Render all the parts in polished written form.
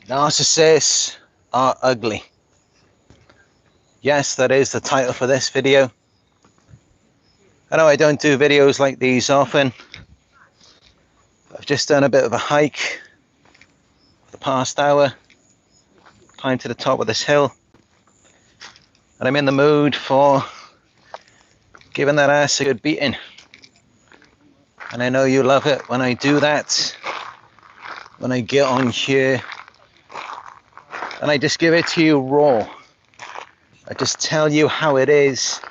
Narcissists are ugly. Yes, that is the title for this video. I know I don't do videos like these often. I've just done a bit of a hike for the past hour, climbed to the top of this hill, and I'm in the mood for giving that ass a good beating. And I know you love it when I do that, when I get on here and I just give it to you raw. I just tell you how it is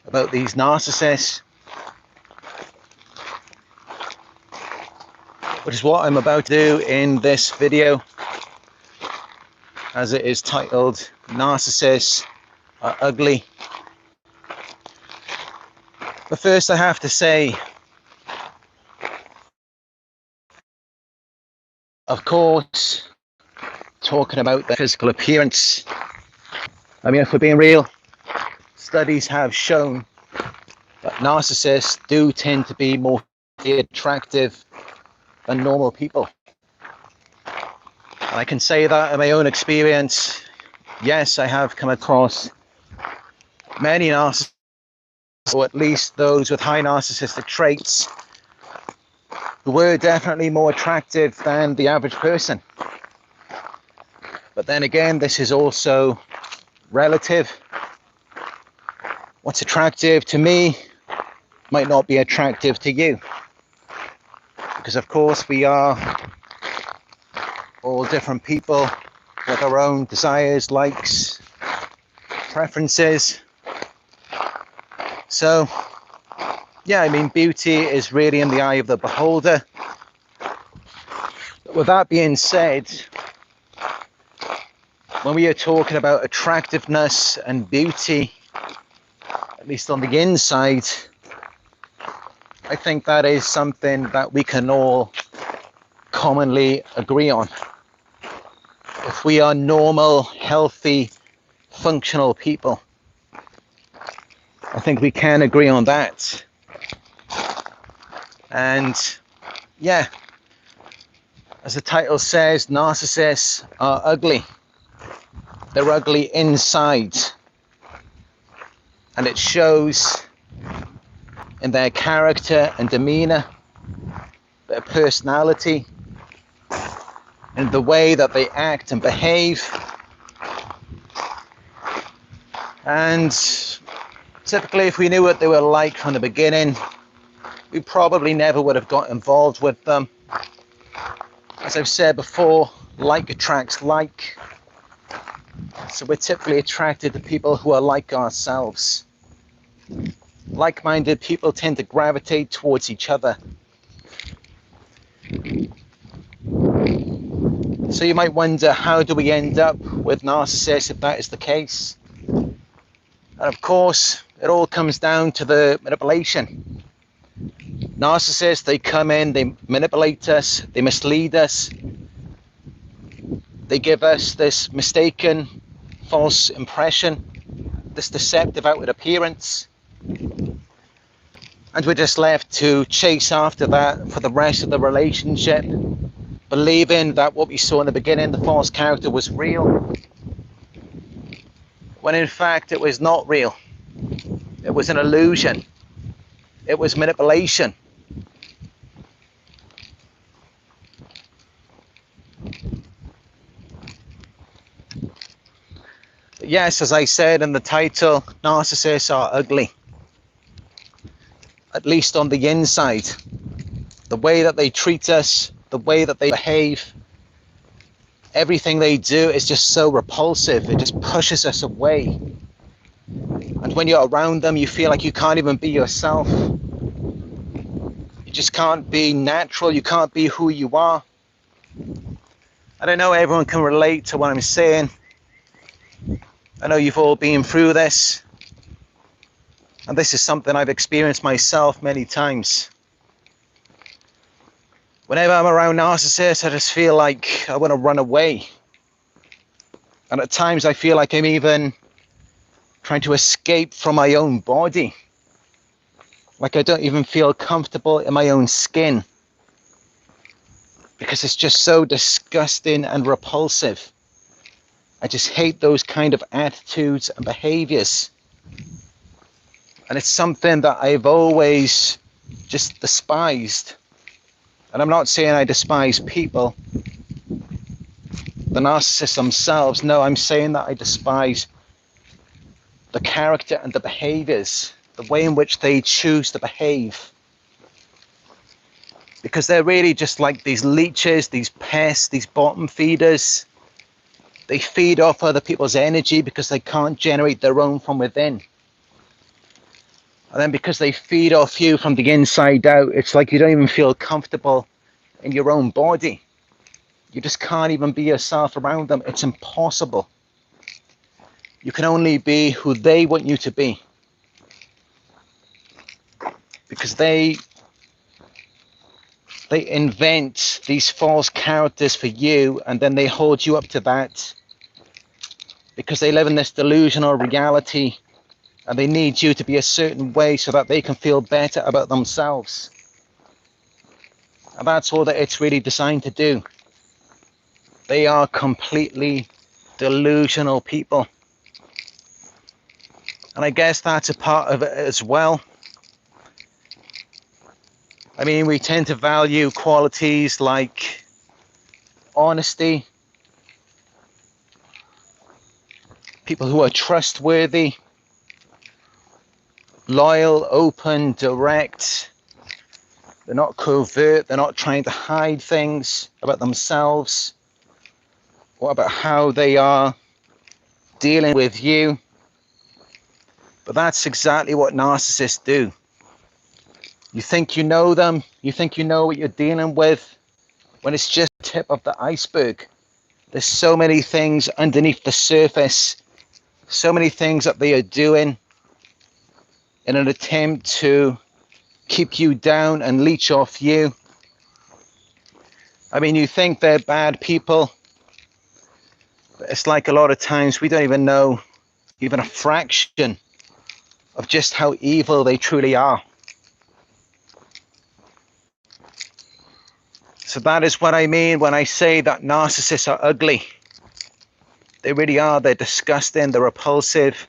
about these narcissists, which is what I'm about to do in this video, as it is titled Narcissists Are Ugly. But first I have to say, of course, talking about their physical appearance, I mean, if we're being real, studies have shown that narcissists do tend to be more attractive than normal people. And I can say that in my own experience. Yes, I have come across many narcissists, or at least those with high narcissistic traits, who were definitely more attractive than the average person. But then again, this is also relative. What's attractive to me might not be attractive to you, because of course we are all different people with our own desires, likes, preferences. So yeah, I mean, beauty is really in the eye of the beholder. But with that being said, when we are talking about attractiveness and beauty, at least on the inside, I think that is something that we can all commonly agree on. If we are normal, healthy, functional people, I think we can agree on that. And yeah, as the title says, narcissists are ugly. They're ugly inside, and it shows in their character and demeanor, their personality, and the way that they act and behave. And typically, if we knew what they were like from the beginning, we probably never would have got involved with them. As I've said before, like attracts like. So we're typically attracted to people who are like ourselves. Like-minded people tend to gravitate towards each other. So you might wonder, how do we end up with narcissists if that is the case? And of course, it all comes down to the manipulation. Narcissists, they come in, they manipulate us, they mislead us. They give us this mistaken, false impression, this deceptive outward appearance. And we're just left to chase after that for the rest of the relationship, believing that what we saw in the beginning, the false character, was real, when in fact it was not real. It was an illusion. It was manipulation. But yes, as I said in the title, narcissists are ugly. At least on the inside. The way that they treat us, the way that they behave, everything they do is just so repulsive. It just pushes us away. And when you're around them, you feel like you can't even be yourself. You just can't be natural. You can't be who you are. I don't know everyone can relate to what I'm saying. I know you've all been through this. And this is something I've experienced myself many times. Whenever I'm around narcissists, I just feel like I want to run away. And at times I feel like I'm even trying to escape from my own body. Like I don't even feel comfortable in my own skin. because it's just so disgusting and repulsive. I just hate those kind of attitudes and behaviors. And it's something that I've always just despised. And I'm not saying I despise people, the narcissists themselves. No, I'm saying that I despise the character and the behaviors, the way in which they choose to behave. Because they're really just like these leeches, these pests, these bottom feeders. They feed off other people's energy because they can't generate their own from within. And then because they feed off you from the inside out, it's like you don't even feel comfortable in your own body. You just can't even be yourself around them. It's impossible. You can only be who they want you to be. Because they invent these false characters for you, and then they hold you up to that. Because they live in this delusional reality, and they need you to be a certain way so that they can feel better about themselves. And that's all that it's really designed to do. They are completely delusional people. And I guess that's a part of it as well. I mean, we tend to value qualities like honesty, people who are trustworthy, loyal, open, direct. They're not covert, they're not trying to hide things about themselves or about how they are dealing with you. But that's exactly what narcissists do. You think you know them, you think you know what you're dealing with, when it's just the tip of the iceberg. There's so many things underneath the surface, so many things that they are doing in an attempt to keep you down and leech off you. I mean, you think they're bad people, but it's like a lot of times we don't even know even a fraction of just how evil they truly are. So that is what I mean when I say that narcissists are ugly. They really are. They're disgusting, they're repulsive.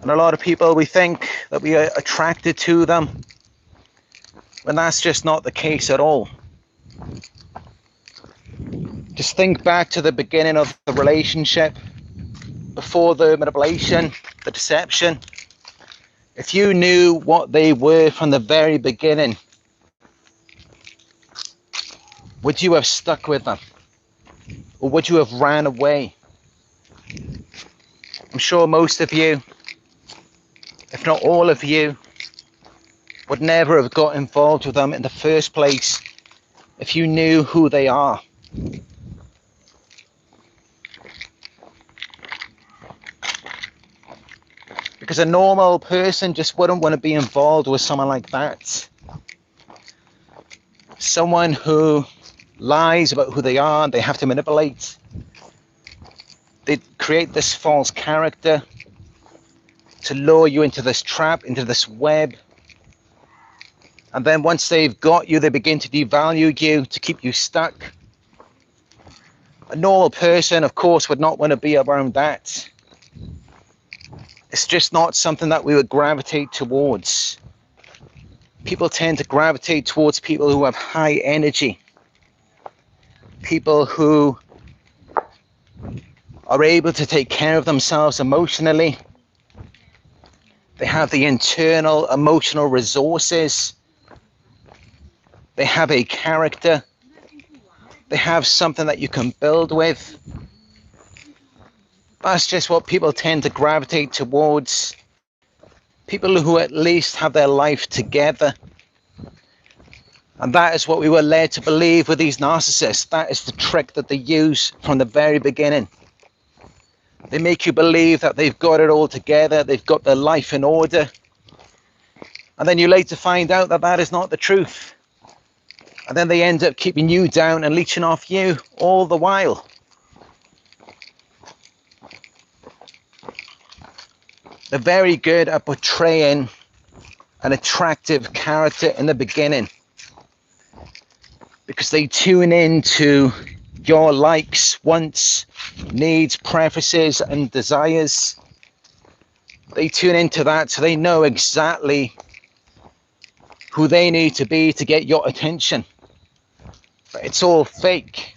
And a lot of people, we think that we are attracted to them, when that's just not the case at all. Just think back to the beginning of the relationship, before the manipulation, the deception. If you knew what they were from the very beginning, would you have stuck with them? Or would you have ran away? I'm sure most of you, if not all of you, would never have got involved with them in the first place if you knew who they are. Because a normal person just wouldn't want to be involved with someone like that. Someone who lies about who they are, they have to manipulate. They create this false character to lure you into this trap, into this web. And then once they've got you, they begin to devalue you to keep you stuck. A normal person, of course, would not want to be around that. It's just not something that we would gravitate towards. People tend to gravitate towards people who have high energy. People who are able to take care of themselves emotionally. They have the internal emotional resources. They have a character. They have something that you can build with. That's just what people tend to gravitate towards. People who at least have their life together. And that is what we were led to believe with these narcissists. That is the trick that they use from the very beginning. They make you believe that they've got it all together, they've got their life in order. And then you later find out that that is not the truth. And then they end up keeping you down and leeching off you all the while. They're very good at portraying an attractive character in the beginning. because they tune in to your likes, wants, needs, preferences, and desires. They tune into that, so they know exactly who they need to be to get your attention. But it's all fake.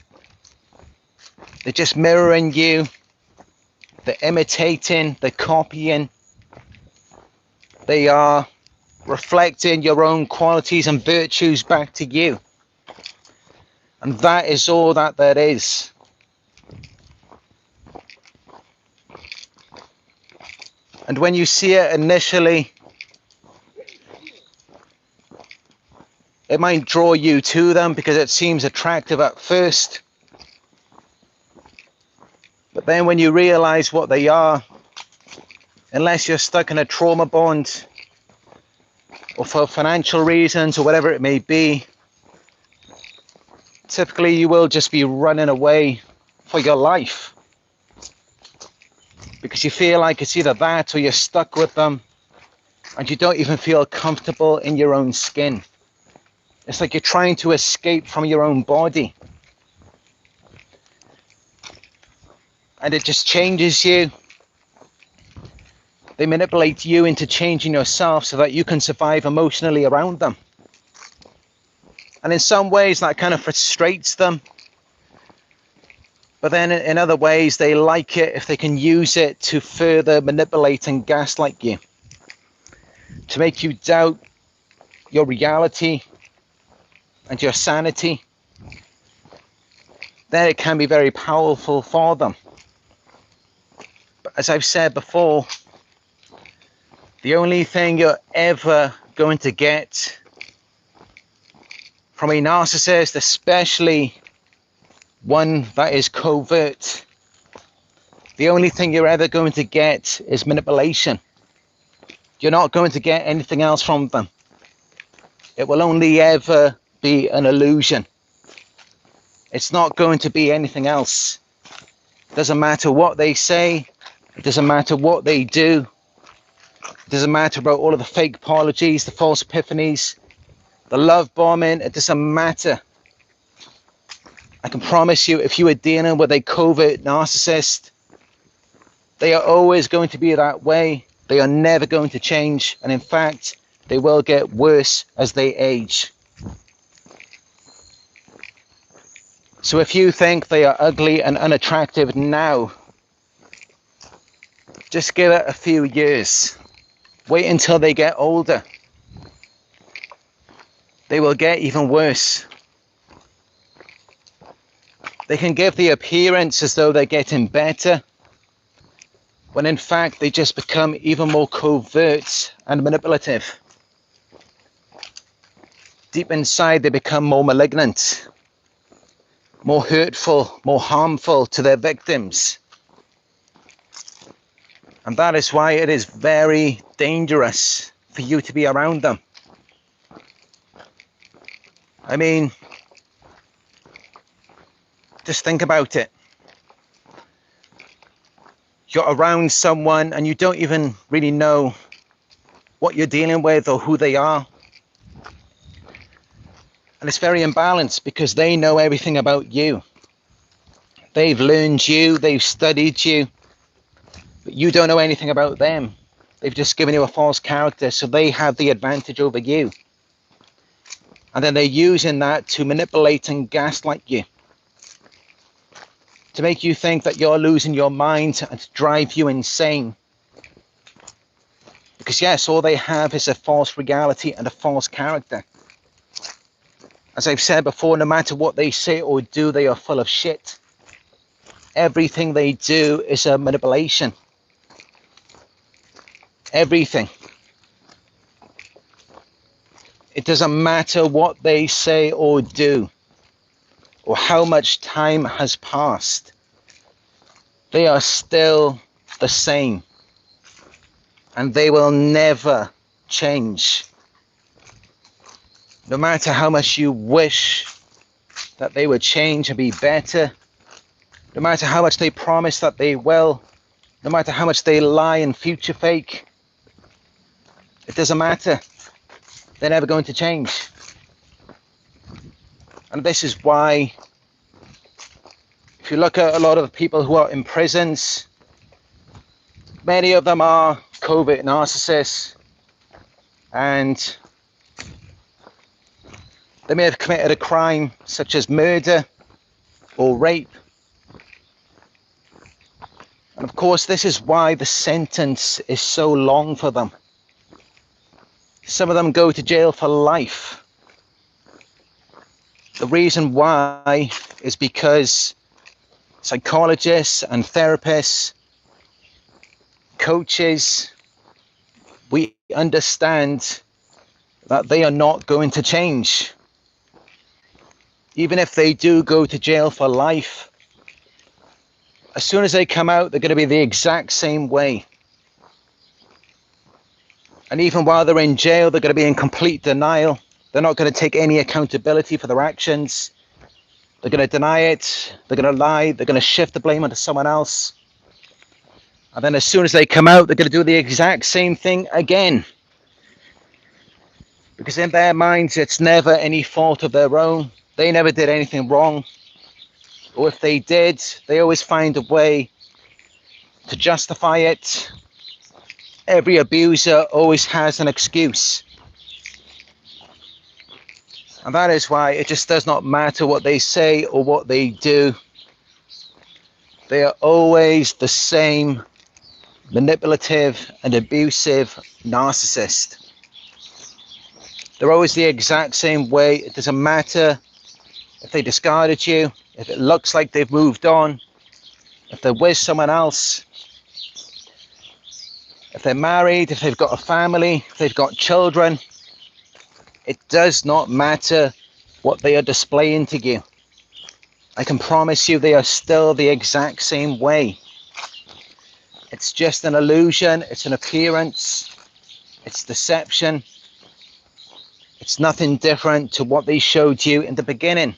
They're just mirroring you. They're imitating, they're copying. They are reflecting your own qualities and virtues back to you. And that is all that there is. And when you see it initially, it might draw you to them because it seems attractive at first. But then when you realize what they are, unless you're stuck in a trauma bond, or for financial reasons, or whatever it may be, typically you will just be running away for your life. Because you feel like it's either that or you're stuck with them, and you don't even feel comfortable in your own skin. It's like you're trying to escape from your own body. And it just changes you. They manipulate you into changing yourself so that you can survive emotionally around them. And in some ways that kind of frustrates them. But then in other ways they like it if they can use it to further manipulate and gaslight you. To make you doubt your reality and your sanity. Then it can be very powerful for them. But as I've said before, the only thing you're ever going to get from a narcissist, especially one that is covert, the only thing you're ever going to get is manipulation. You're not going to get anything else from them. It will only ever be an illusion. It's not going to be anything else. It doesn't matter what they say. It doesn't matter what they do. It doesn't matter about all of the fake apologies, the false epiphanies, the love bombing. It doesn't matter. I can promise you, if you are dealing with a covert narcissist, they are always going to be that way. They are never going to change. And in fact, they will get worse as they age. So if you think they are ugly and unattractive now, just give it a few years. Wait until they get older. They will get even worse. They can give the appearance as though they're getting better, when in fact they just become even more covert and manipulative. Deep inside they become more malignant, more hurtful, more harmful to their victims. And that is why it is very dangerous for you to be around them. I mean, just think about it. You're around someone and you don't even really know what you're dealing with or who they are. And it's very imbalanced because they know everything about you. They've learned you, they've studied you, but you don't know anything about them. They've just given you a false character, so they have the advantage over you. And then they're using that to manipulate and gaslight you. To make you think that you're losing your mind and to drive you insane. Because yes, all they have is a false reality and a false character. As I've said before, no matter what they say or do, they are full of shit. Everything they do is a manipulation. Everything. It doesn't matter what they say or do, or how much time has passed. They are still the same. And they will never change. No matter how much you wish that they would change and be better, no matter how much they promise that they will, no matter how much they lie and future fake, it doesn't matter. They're never going to change. And this is why, if you look at a lot of the people who are in prisons, many of them are covert narcissists, and they may have committed a crime such as murder or rape. And of course, this is why the sentence is so long for them. Some of them go to jail for life. The reason why is because psychologists and therapists, coaches, we understand that they are not going to change. Even if they do go to jail for life, as soon as they come out, they're going to be the exact same way. And even while they're in jail, they're going to be in complete denial. They're not going to take any accountability for their actions. They're going to deny it. They're going to lie. They're going to shift the blame onto someone else. And then as soon as they come out, they're going to do the exact same thing again. Because in their minds, it's never any fault of their own. They never did anything wrong. Or if they did, they always find a way to justify it. Every abuser always has an excuse. And that is why it just does not matter what they say or what they do. They are always the same manipulative and abusive narcissist. They're always the exact same way. It doesn't matter if they discarded you, if it looks like they've moved on, if they're with someone else, if they're married, if they've got a family, if they've got children. It does not matter what they are displaying to you. I can promise you they are still the exact same way. It's just an illusion, it's an appearance, it's deception. It's nothing different to what they showed you in the beginning,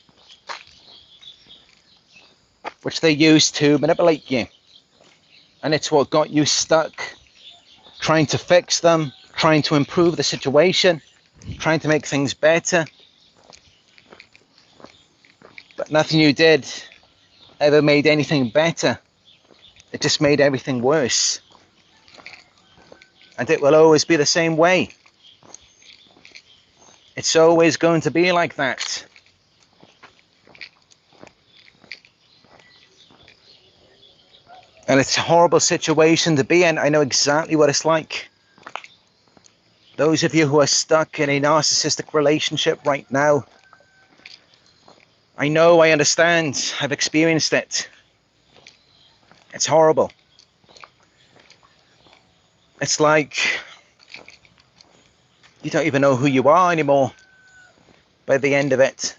which they used to manipulate you. And it's what got you stuck, trying to fix them, trying to improve the situation, trying to make things better. But nothing you did ever made anything better. It just made everything worse. And it will always be the same way. It's always going to be like that. And it's a horrible situation to be in. I know exactly what it's like. Those of you who are stuck in a narcissistic relationship right now, I know, I understand, I've experienced it. It's horrible. It's like you don't even know who you are anymore by the end of it.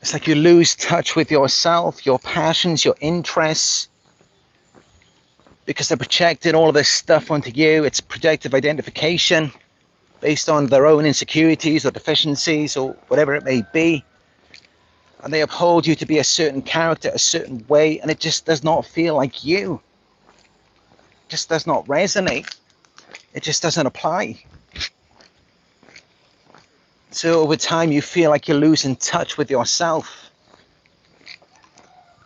It's like you lose touch with yourself, your passions, your interests, because they're projecting all of this stuff onto you. It's projective identification based on their own insecurities or deficiencies or whatever it may be. And they uphold you to be a certain character, a certain way, and it just does not feel like you. It just does not resonate. It just doesn't apply. So over time you feel like you're losing touch with yourself.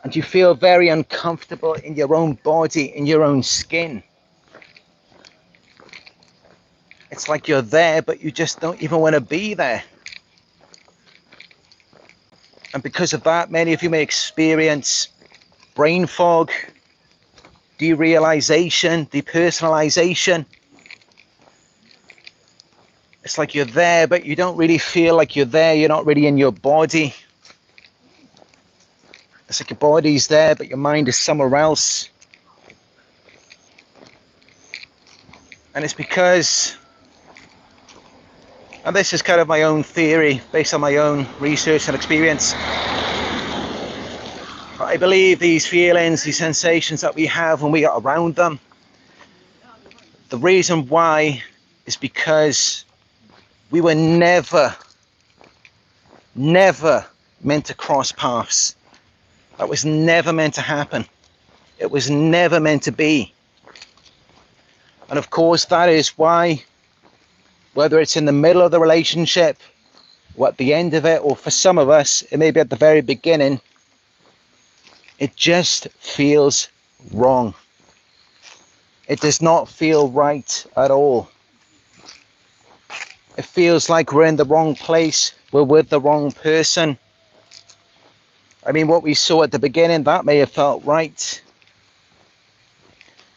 And you feel very uncomfortable in your own body, in your own skin. It's like you're there, but you just don't even want to be there. And because of that, many of you may experience brain fog, derealization, depersonalization. It's like you're there, but you don't really feel like you're there. You're not really in your body. It's like your body's there, but your mind is somewhere else. And it's because, and this is kind of my own theory based on my own research and experience, I believe these feelings, these sensations that we have when we are around them, the reason why is because we were never meant to cross paths. That was never meant to happen. It was never meant to be. And of course, that is why, whether it's in the middle of the relationship or at the end of it, or for some of us, it may be at the very beginning, it just feels wrong. It does not feel right at all. It feels like we're in the wrong place, we're with the wrong person. I mean, what we saw at the beginning, that may have felt right,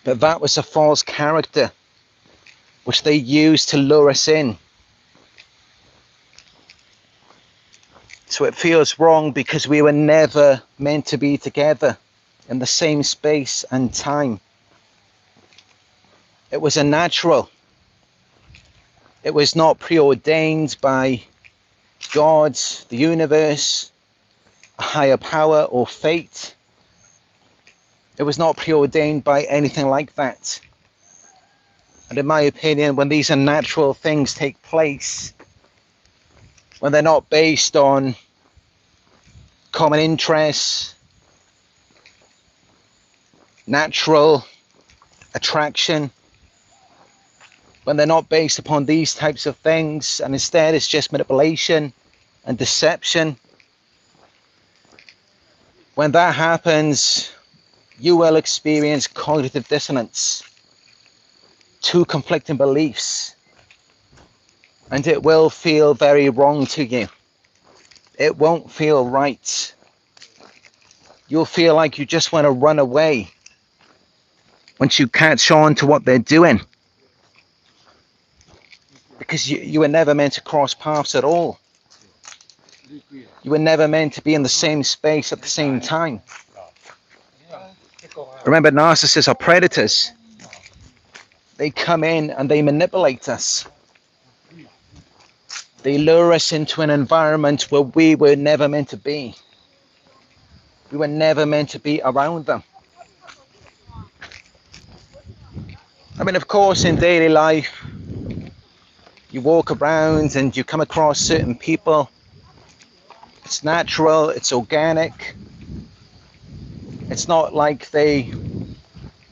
but that was a false character, which they used to lure us in. So it feels wrong because we were never meant to be together in the same space and time. It was unnatural. It was not preordained by God, the universe, a higher power, or fate. It was not preordained by anything like that. And in my opinion, when these unnatural things take place, when they're not based on common interests, natural attraction, when they're not based upon these types of things, and instead it's just manipulation and deception, when that happens, you will experience cognitive dissonance, two conflicting beliefs, and it will feel very wrong to you. It won't feel right. You'll feel like you just want to run away once you catch on to what they're doing, because you were never meant to cross paths at all. You were never meant to be in the same space at the same time. Remember, narcissists are predators. They come in and they manipulate us. They lure us into an environment where we were never meant to be. We were never meant to be around them. I mean, of course, in daily life, you walk around and you come across certain people. It's natural, it's organic. It's not like they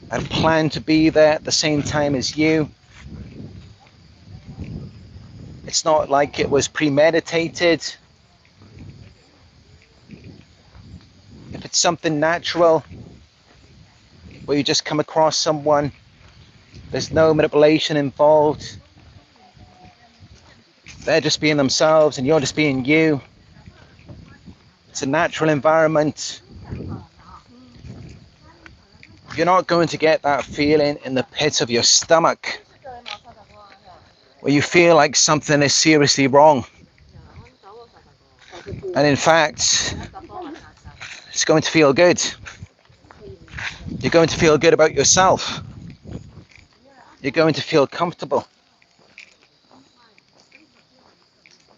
had planned to be there at the same time as you. It's not like it was premeditated. If it's something natural, where you just come across someone, there's no manipulation involved. They're just being themselves and you're just being you. It's a natural environment. You're not going to get that feeling in the pit of your stomach where you feel like something is seriously wrong. And in fact, it's going to feel good. You're going to feel good about yourself. You're going to feel comfortable.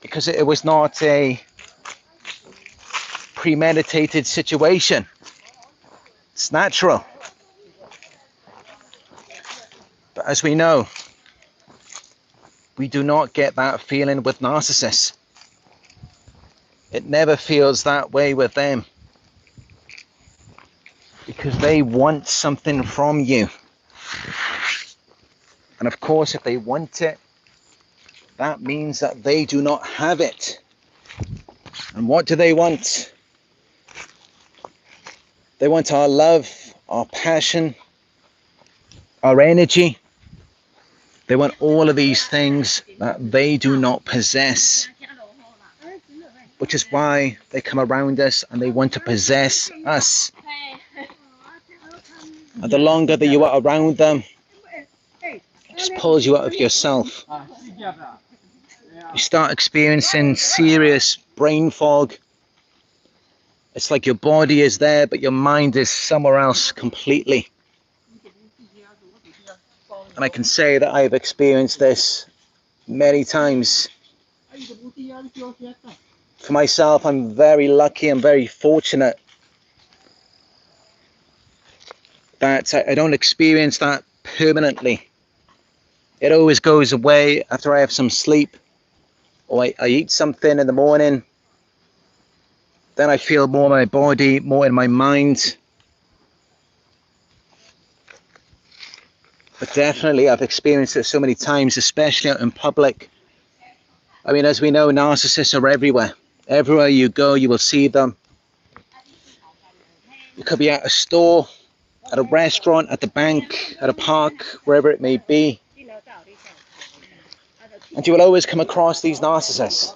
Because it was not a premeditated situation. It's natural. But as we know, we do not get that feeling with narcissists. It never feels that way with them. Because they want something from you. And of course, if they want it, that means that they do not have it. And what do they want? They want our love, our passion, our energy. They want all of these things that they do not possess. Which is why they come around us and they want to possess us. And the longer that you are around them, it just pulls you out of yourself. You start experiencing serious brain fog. It's like your body is there, but your mind is somewhere else completely. And I can say that I've experienced this many times. For myself, I'm very lucky and very fortunate that I don't experience that permanently. It always goes away after I have some sleep, or I eat something in the morning. Then I feel more in my body, more in my mind. But definitely I've experienced it so many times, especially out in public. I mean, as we know, narcissists are everywhere. Everywhere you go, you will see them. You could be at a store, at a restaurant, at the bank, at a park, wherever it may be. And you will always come across these narcissists.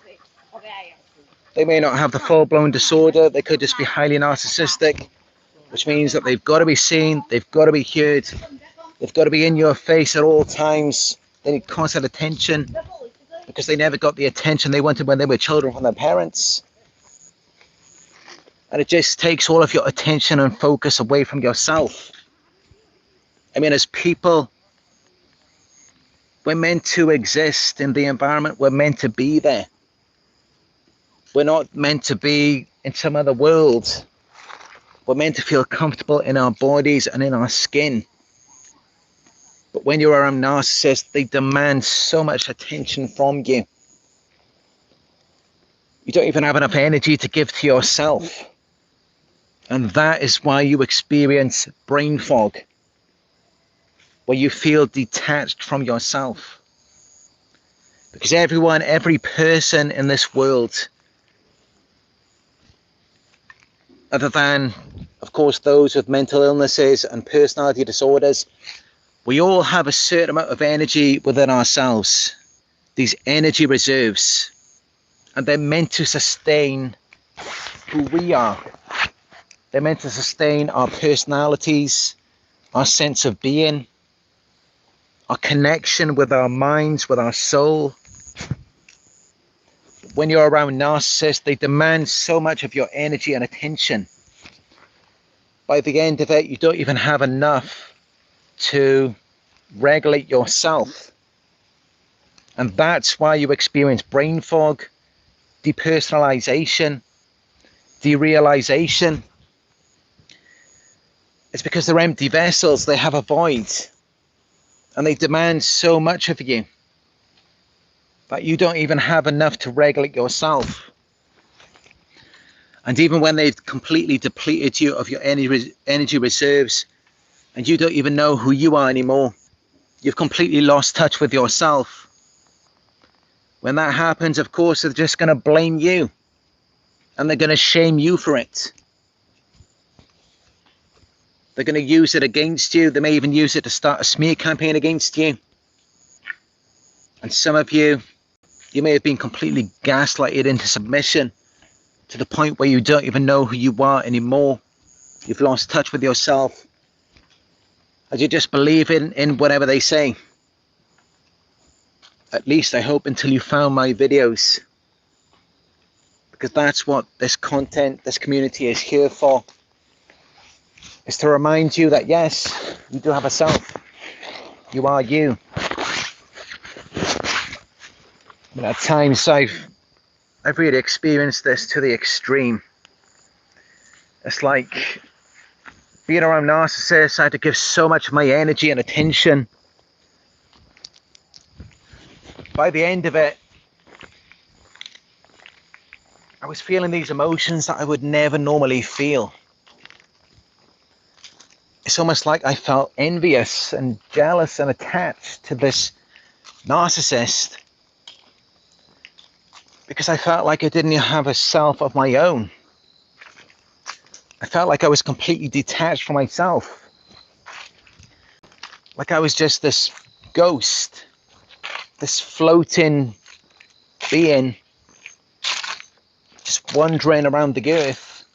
They may not have the full-blown disorder. They could just be highly narcissistic, which means that they've got to be seen, they've got to be heard, they've got to be in your face at all times. They need constant attention because they never got the attention they wanted when they were children from their parents. And it just takes all of your attention and focus away from yourself. I mean, as people, we're meant to exist in the environment. We're meant to be there. We're not meant to be in some other world. We're meant to feel comfortable in our bodies and in our skin. But when you're around narcissists, they demand so much attention from you. You don't even have enough energy to give to yourself. And that is why you experience brain fog, where you feel detached from yourself. Because every person in this world, other than, of course, those with mental illnesses and personality disorders, we all have a certain amount of energy within ourselves, these energy reserves, and they're meant to sustain who we are. They're meant to sustain our personalities, our sense of being, our connection with our minds, with our soul. When you're around narcissists, they demand so much of your energy and attention. By the end of it, you don't even have enough to regulate yourself. And that's why you experience brain fog, depersonalization, derealization. It's because they're empty vessels, they have a void, and they demand so much of you that you don't even have enough to regulate yourself. And even when they've completely depleted you of your energy reserves, and you don't even know who you are anymore, you've completely lost touch with yourself. When that happens, of course, they're just going to blame you, and they're going to shame you for it. They're going to use it against you. They may even use it to start a smear campaign against you. And some of you, you may have been completely gaslighted into submission to the point where you don't even know who you are anymore. You've lost touch with yourself. And you just believe in whatever they say. At least I hope until you found my videos. Because that's what this content, this community is here for. Is to remind you that yes, you do have a self. You are you. But at times I've really experienced this to the extreme. It's like being around narcissists, I had to give so much of my energy and attention. By the end of it, I was feeling these emotions that I would never normally feel. It's almost like I felt envious and jealous and attached to this narcissist because I felt like I didn't have a self of my own. I felt like I was completely detached from myself. Like I was just this ghost, this floating being, just wandering around the earth.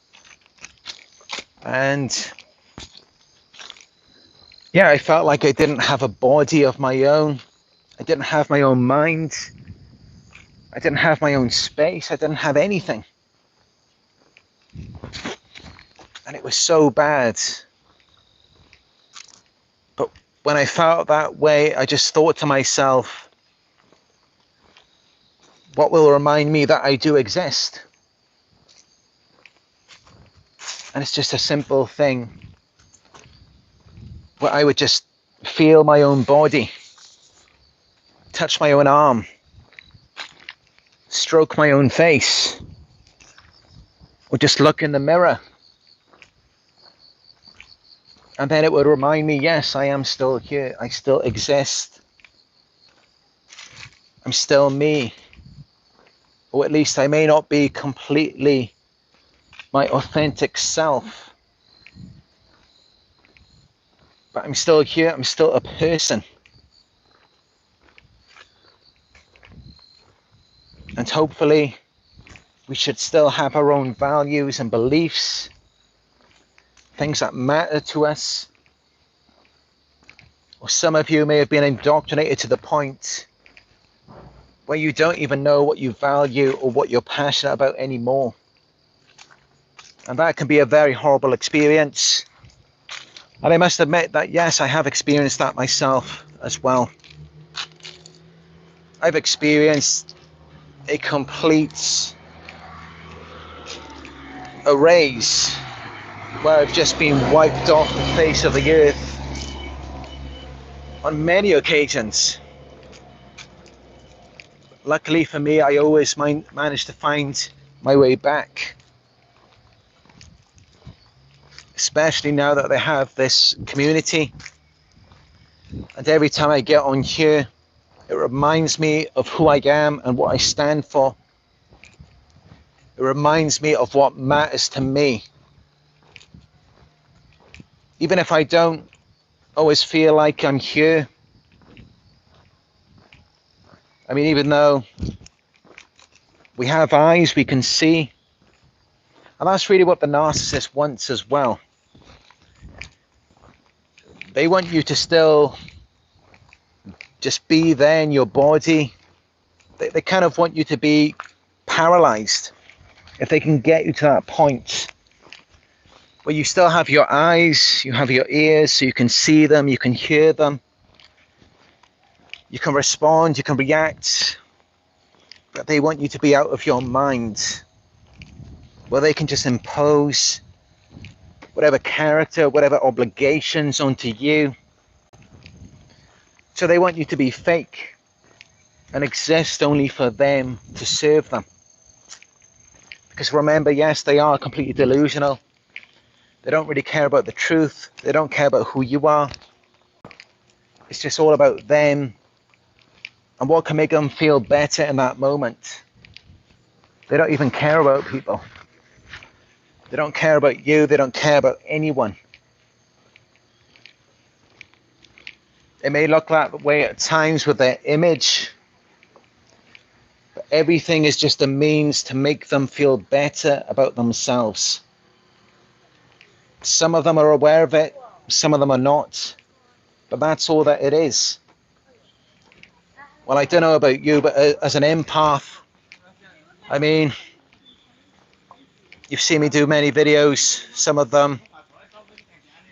And yeah, I felt like I didn't have a body of my own. I didn't have my own mind. I didn't have my own space. I didn't have anything. And it was so bad. But when I felt that way, I just thought to myself, what will remind me that I do exist? And it's just a simple thing where I would just feel my own body, touch my own arm, stroke my own face, or just look in the mirror. And then it would remind me, yes, I am still here. I still exist. I'm still me. or at least I may not be completely my authentic self, but I'm still here, I'm still a person. And hopefully we should still have our own values and beliefs, things that matter to us. Or some of you may have been indoctrinated to the point where you don't even know what you value or what you're passionate about anymore. And that can be a very horrible experience. And I must admit that, yes, I have experienced that myself as well. I've experienced a complete erase where I've just been wiped off the face of the earth on many occasions. Luckily for me, I always managed to find my way back. Especially now that they have this community. And every time I get on here, it reminds me of who I am and what I stand for. It reminds me of what matters to me. Even if I don't always feel like I'm here. I mean, even though we have eyes, we can see. And that's really what the narcissist wants as well. They want you to still just be there in your body. They kind of want you to be paralyzed. If they can get you to that point where you still have your eyes, you have your ears, so you can see them, you can hear them. You can respond, you can react. But they want you to be out of your mind, where they can just impose whatever character, whatever obligations onto you. So they want you to be fake and exist only for them to serve them. Because remember, yes, they are completely delusional. They don't really care about the truth. They don't care about who you are. It's just all about them and what can make them feel better in that moment. They don't even care about people. They don't care about you. They don't care about anyone. It may look that way at times with their image, but everything is just a means to make them feel better about themselves. Some of them are aware of it, some of them are not, but that's all that it is. Well, I don't know about you, but as an empath, I mean, you've seen me do many videos, some of them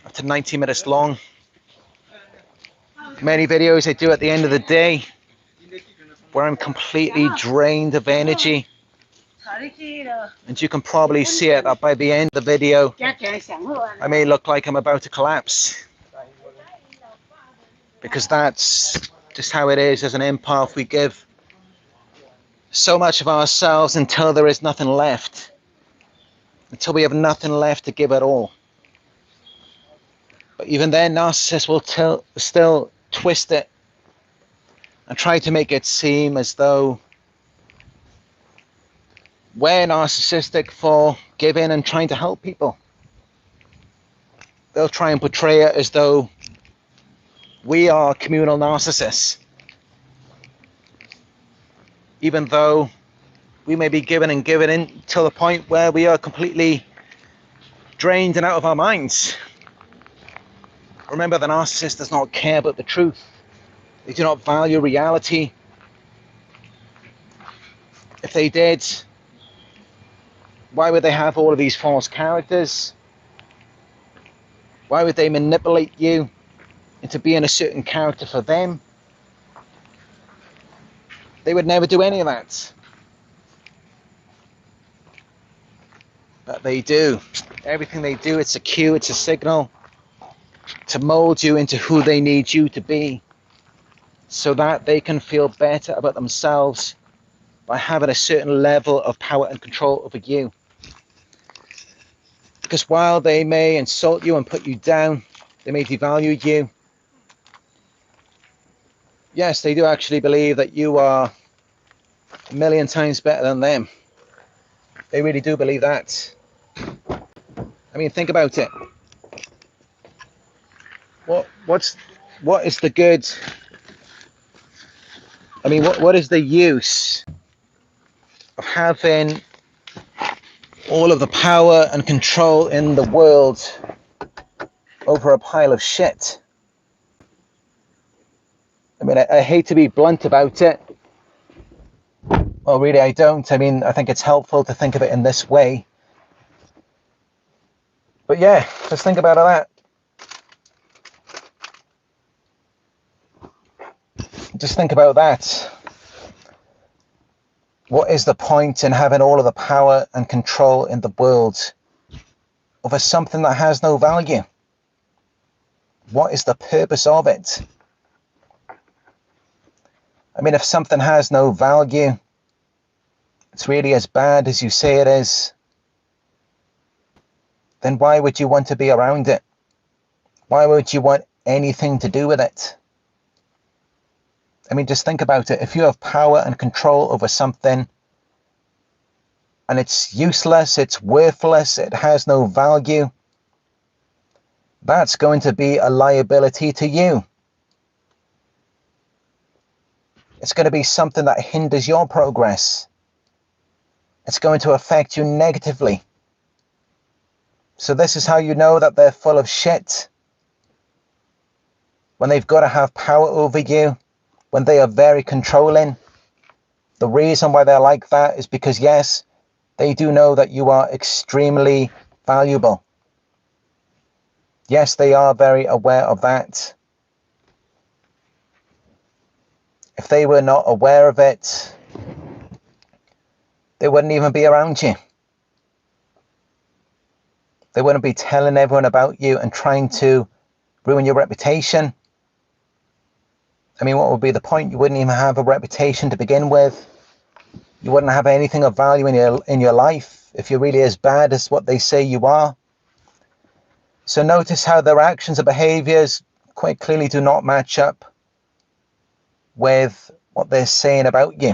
up to 90 minutes long. Many videos I do at the end of the day where I'm completely drained of energy. And you can probably see it that by the end of the video, I may look like I'm about to collapse. Because that's just how it is as an empath. We give so much of ourselves until there is nothing left. Until we have nothing left to give at all. But even then, narcissists will still twist it and try to make it seem as though we're narcissistic for giving and trying to help people. They'll try and portray it as though we are communal narcissists. Even though we may be giving and giving until the point where we are completely drained and out of our minds. Remember, the narcissist does not care about the truth. They do not value reality. If they did, why would they have all of these false characters? Why would they manipulate you into being a certain character for them? They would never do any of that. But they do. Everything they do, it's a cue, it's a signal to mold you into who they need you to be, so that they can feel better about themselves by having a certain level of power and control over you. Because while they may insult you and put you down, they may devalue you, yes, they do actually believe that you are a million times better than them. They really do believe that. I mean, think about it. What is the good? I mean, what is the use of having all of the power and control in the world over a pile of shit? I mean, I hate to be blunt about it. Well, really, I don't. I mean, I think it's helpful to think of it in this way. But yeah, just think about that. Just think about that. What is the point in having all of the power and control in the world over something that has no value? What is the purpose of it? I mean, if something has no value, it's really as bad as you say it is, then why would you want to be around it? Why would you want anything to do with it? I mean, just think about it. If you have power and control over something and it's useless, it's worthless, it has no value, that's going to be a liability to you. It's going to be something that hinders your progress. It's going to affect you negatively. So this is how you know that they're full of shit. When they've got to have power over you, when they are very controlling. The reason why they're like that is because, yes, they do know that you are extremely valuable. Yes, they are very aware of that. If they were not aware of it, they wouldn't even be around you. They wouldn't be telling everyone about you and trying to ruin your reputation. I mean, what would be the point? You wouldn't even have a reputation to begin with. You wouldn't have anything of value in your life if you're really as bad as what they say you are. So notice how their actions and behaviors quite clearly do not match up with what they're saying about you.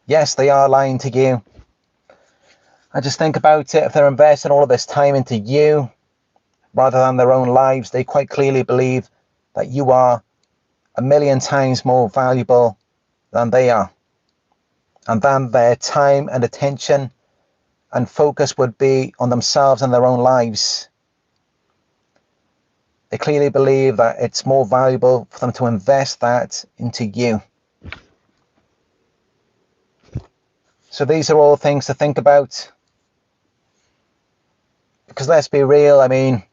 Yes, they are lying to you. And just think about it. If they're investing all of this time into you rather than their own lives, they quite clearly believe that you are a million times more valuable than they are, and then their time and attention and focus would be on themselves and their own lives. They clearly believe that it's more valuable for them to invest that into you. So these are all things to think about, because let's be real, I mean,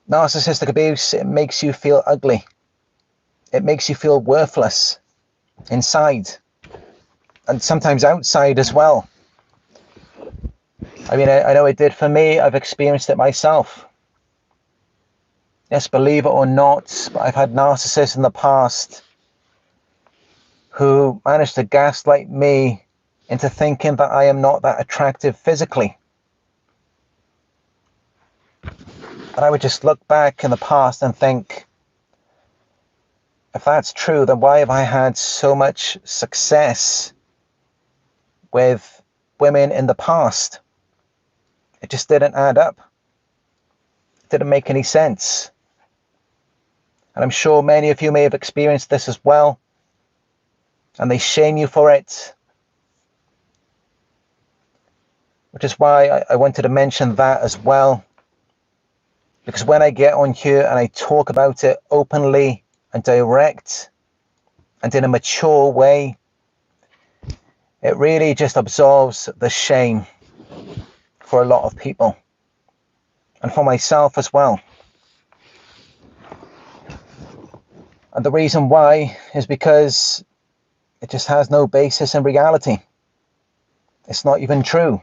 narcissistic abuse, it makes you feel ugly. It makes you feel worthless inside and sometimes outside as well. I mean, I know it did for me. I've experienced it myself. Yes, believe it or not, but I've had narcissists in the past who managed to gaslight me into thinking that I am not that attractive physically. And I would just look back in the past and think, if that's true, then why have I had so much success with women in the past? It just didn't add up. It didn't make any sense. And I'm sure many of you may have experienced this as well. And they shame you for it. Which is why I wanted to mention that as well. Because when I get on here and I talk about it openly and direct and in a mature way, it really just absolves the shame for a lot of people and for myself as well. And the reason why is because it just has no basis in reality. It's not even true.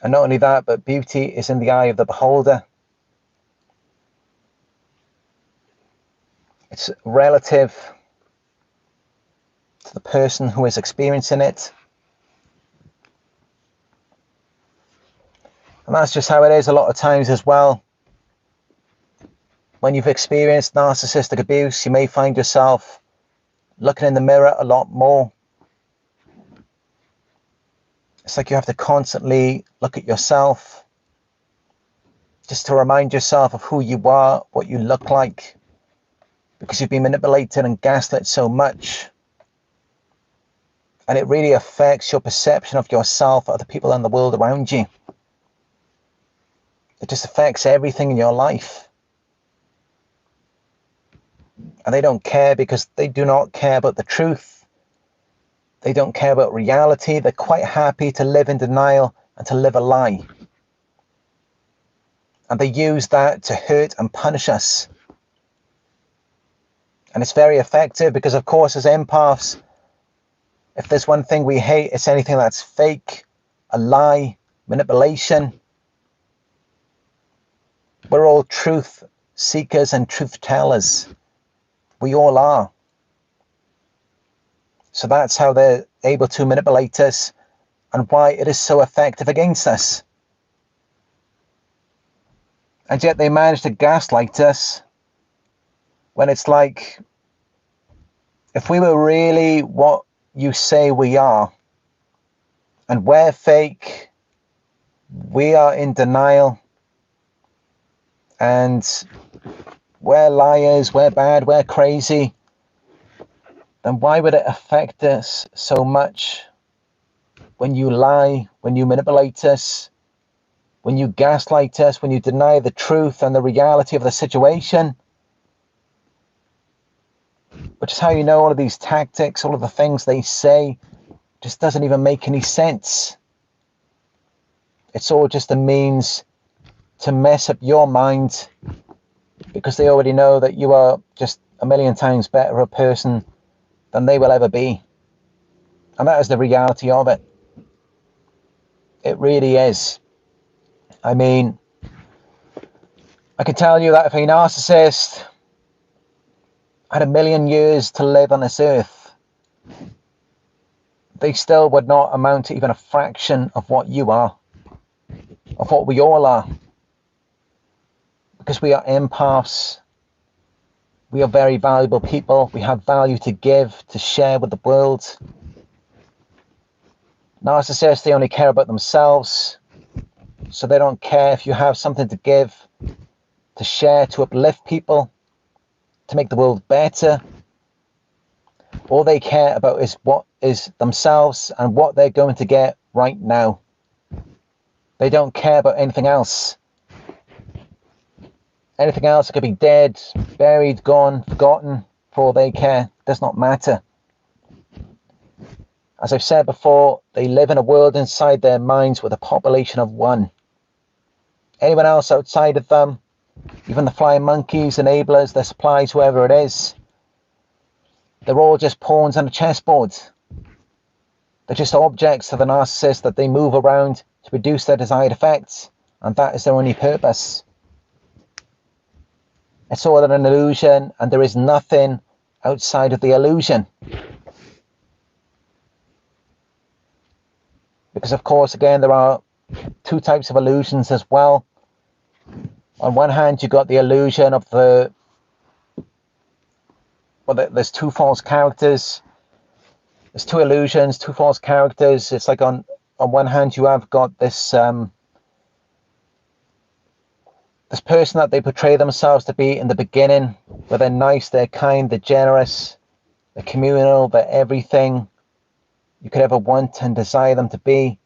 And not only that, but beauty is in the eye of the beholder. It's relative to the person who is experiencing it. And that's just how it is a lot of times as well. When you've experienced narcissistic abuse, you may find yourself looking in the mirror a lot more. It's like you have to constantly look at yourself just to remind yourself of who you are, what you look like, because you've been manipulated and gaslit so much. And it really affects your perception of yourself, of the people in the world around you. It just affects everything in your life. And they don't care because they do not care about the truth. They don't care about reality. They're quite happy to live in denial and to live a lie. And they use that to hurt and punish us. And it's very effective because, of course, as empaths, if there's one thing we hate, it's anything that's fake, a lie, manipulation. We're all truth seekers and truth tellers. We all are. So that's how they're able to manipulate us and why it is so effective against us. And yet they manage to gaslight us when it's like, if we were really what you say we are, and we're fake, we are in denial, and we're liars, we're bad, we're crazy, then why would it affect us so much when you lie, when you manipulate us, when you gaslight us, when you deny the truth and the reality of the situation? Which is how you know all of these tactics, all of the things they say, just doesn't even make any sense. It's all just a means to mess up your mind, because they already know that you are just a million times better a person than they will ever be. And that is the reality of it. It really is. I mean, I can tell you that if a narcissist had 1,000,000 years to live on this earth, they still would not amount to even a fraction of what you are, of what we all are. Because we are empaths. We are very valuable people. We have value to give, to share with the world. Narcissists, they only care about themselves. So they don't care if you have something to give, to share, to uplift people, to make the world better. All they care about is what is themselves and what they're going to get right now. They don't care about anything else. Anything else could be dead, buried, gone, forgotten. For all they care, does not matter. As I've said before, they live in a world inside their minds with a population of 1. Anyone else outside of them, even the flying monkeys, enablers, their supplies, whoever it is, they're all just pawns on a chessboard. They're just objects to the narcissist that they move around to produce their desired effects, and that is their only purpose. It's all an illusion, and there is nothing outside of the illusion. Because, of course, again, there are 2 types of illusions as well. On one hand, you've got the illusion of there's 2 false characters. There's 2 illusions, 2 false characters. It's like on one hand, you have got this this person that they portray themselves to be in the beginning, where they're nice, they're kind, they're generous, they're communal, they're everything you could ever want and desire them to be.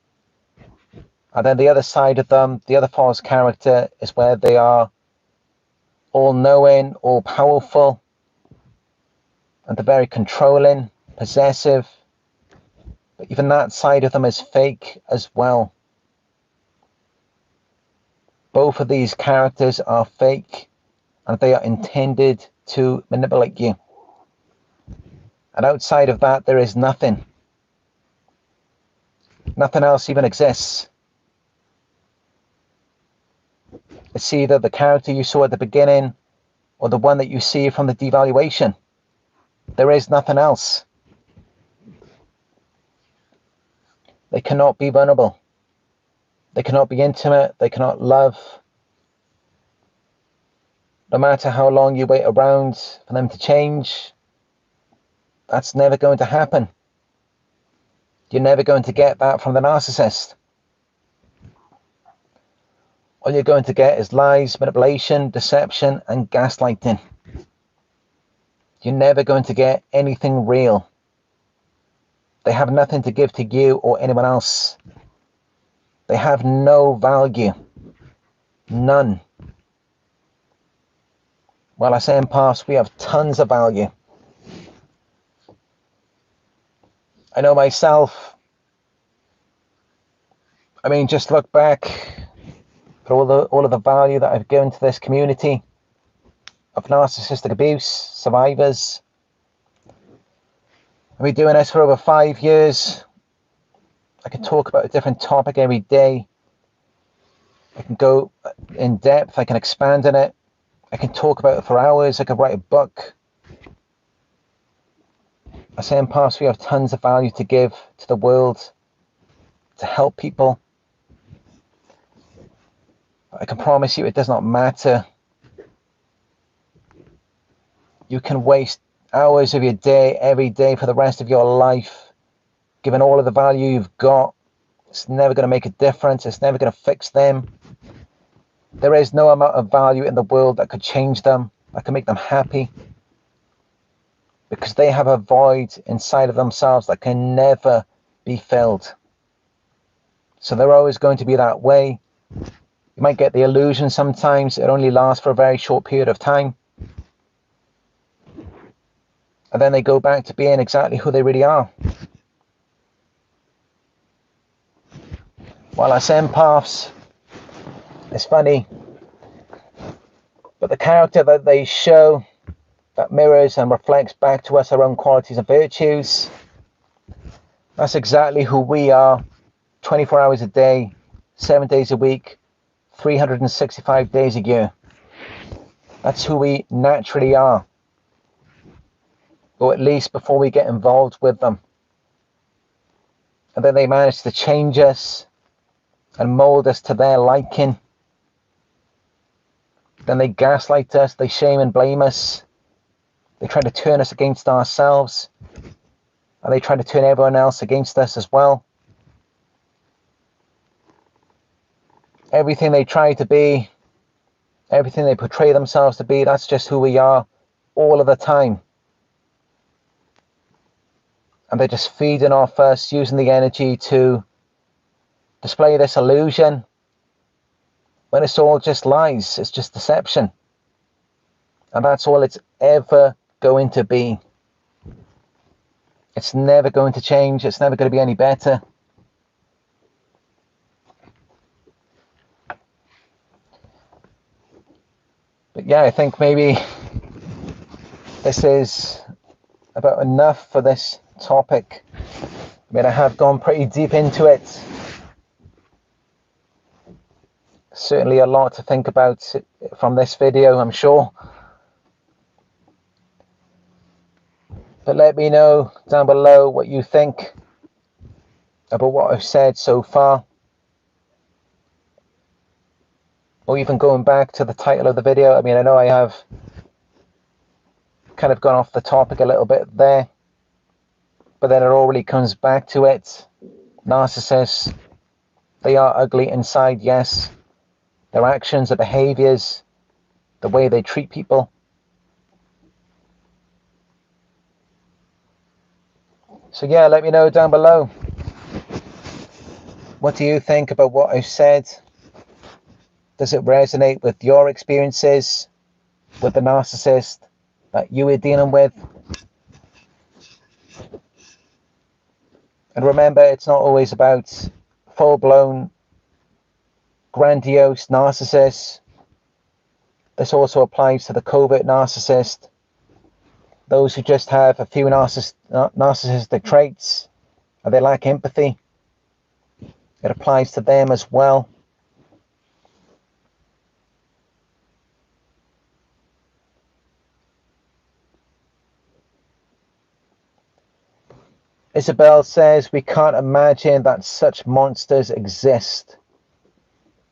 And then the other side of them, the other false character, is where they are all-knowing, all-powerful, and they're very controlling, possessive. But even that side of them is fake as well. Both of these characters are fake, and they are intended to manipulate you. And outside of that, there is nothing. Nothing else even exists. It's either the character you saw at the beginning or the one that you see from the devaluation. There is nothing else. They cannot be vulnerable. They cannot be intimate. They cannot love. No matter how long you wait around for them to change, That's never going to happen. You're never going to get that from the narcissist. All you're going to get is lies, manipulation, deception, and gaslighting. You're never going to get anything real. They have nothing to give to you or anyone else. They have no value. None. While as empaths, we have tons of value. I know myself. I mean, just look back for all of the value that I've given to this community of narcissistic abuse survivors. I've been doing this for over 5 years. I can talk about a different topic every day. I can go in depth. I can expand on it. I can talk about it for hours. I could write a book. As empaths, we have tons of value to give to the world, to help people. I can promise you it does not matter. You can waste hours of your day, every day for the rest of your life, giving all of the value you've got. It's never going to make a difference. It's never going to fix them. There is no amount of value in the world that could change them, that could make them happy. Because they have a void inside of themselves that can never be filled. So they're always going to be that way. You might get the illusion sometimes it only lasts for a very short period of time. And then they go back to being exactly who they really are. While as empaths, it's funny, but the character that they show that mirrors and reflects back to us our own qualities and virtues, that's exactly who we are, 24 hours a day, 7 days a week, 365 days a year. That's who we naturally are, or at least before we get involved with them. And then they manage to change us and mold us to their liking. Then they gaslight us, they shame and blame us. They try to turn us against ourselves, and they try to turn everyone else against us as well. Everything they try to be, everything they portray themselves to be, that's just who we are all of the time. And they're just feeding off us, using the energy to display this illusion when it's all just lies, it's just deception. And that's all it's ever going to be. It's never going to change. It's never going to be any better. But yeah, I think maybe this is about enough for this topic. I mean, I have gone pretty deep into it. Certainly a lot to think about from this video, I'm sure. But let me know down below what you think about what I've said so far. Or even going back to the title of the video. I mean, I know I have kind of gone off the topic a little bit there, but then it all really comes back to it. Narcissists, they are ugly inside, yes. Their actions, their behaviors, the way they treat people. So yeah, let me know down below. What do you think about what I've said? Does it resonate with your experiences with the narcissist that you were dealing with? And remember, it's not always about full-blown, grandiose narcissists. This also applies to the covert narcissist, those who just have a few narcissistic traits and they lack empathy. It applies to them as well. Isabel says, we can't imagine that such monsters exist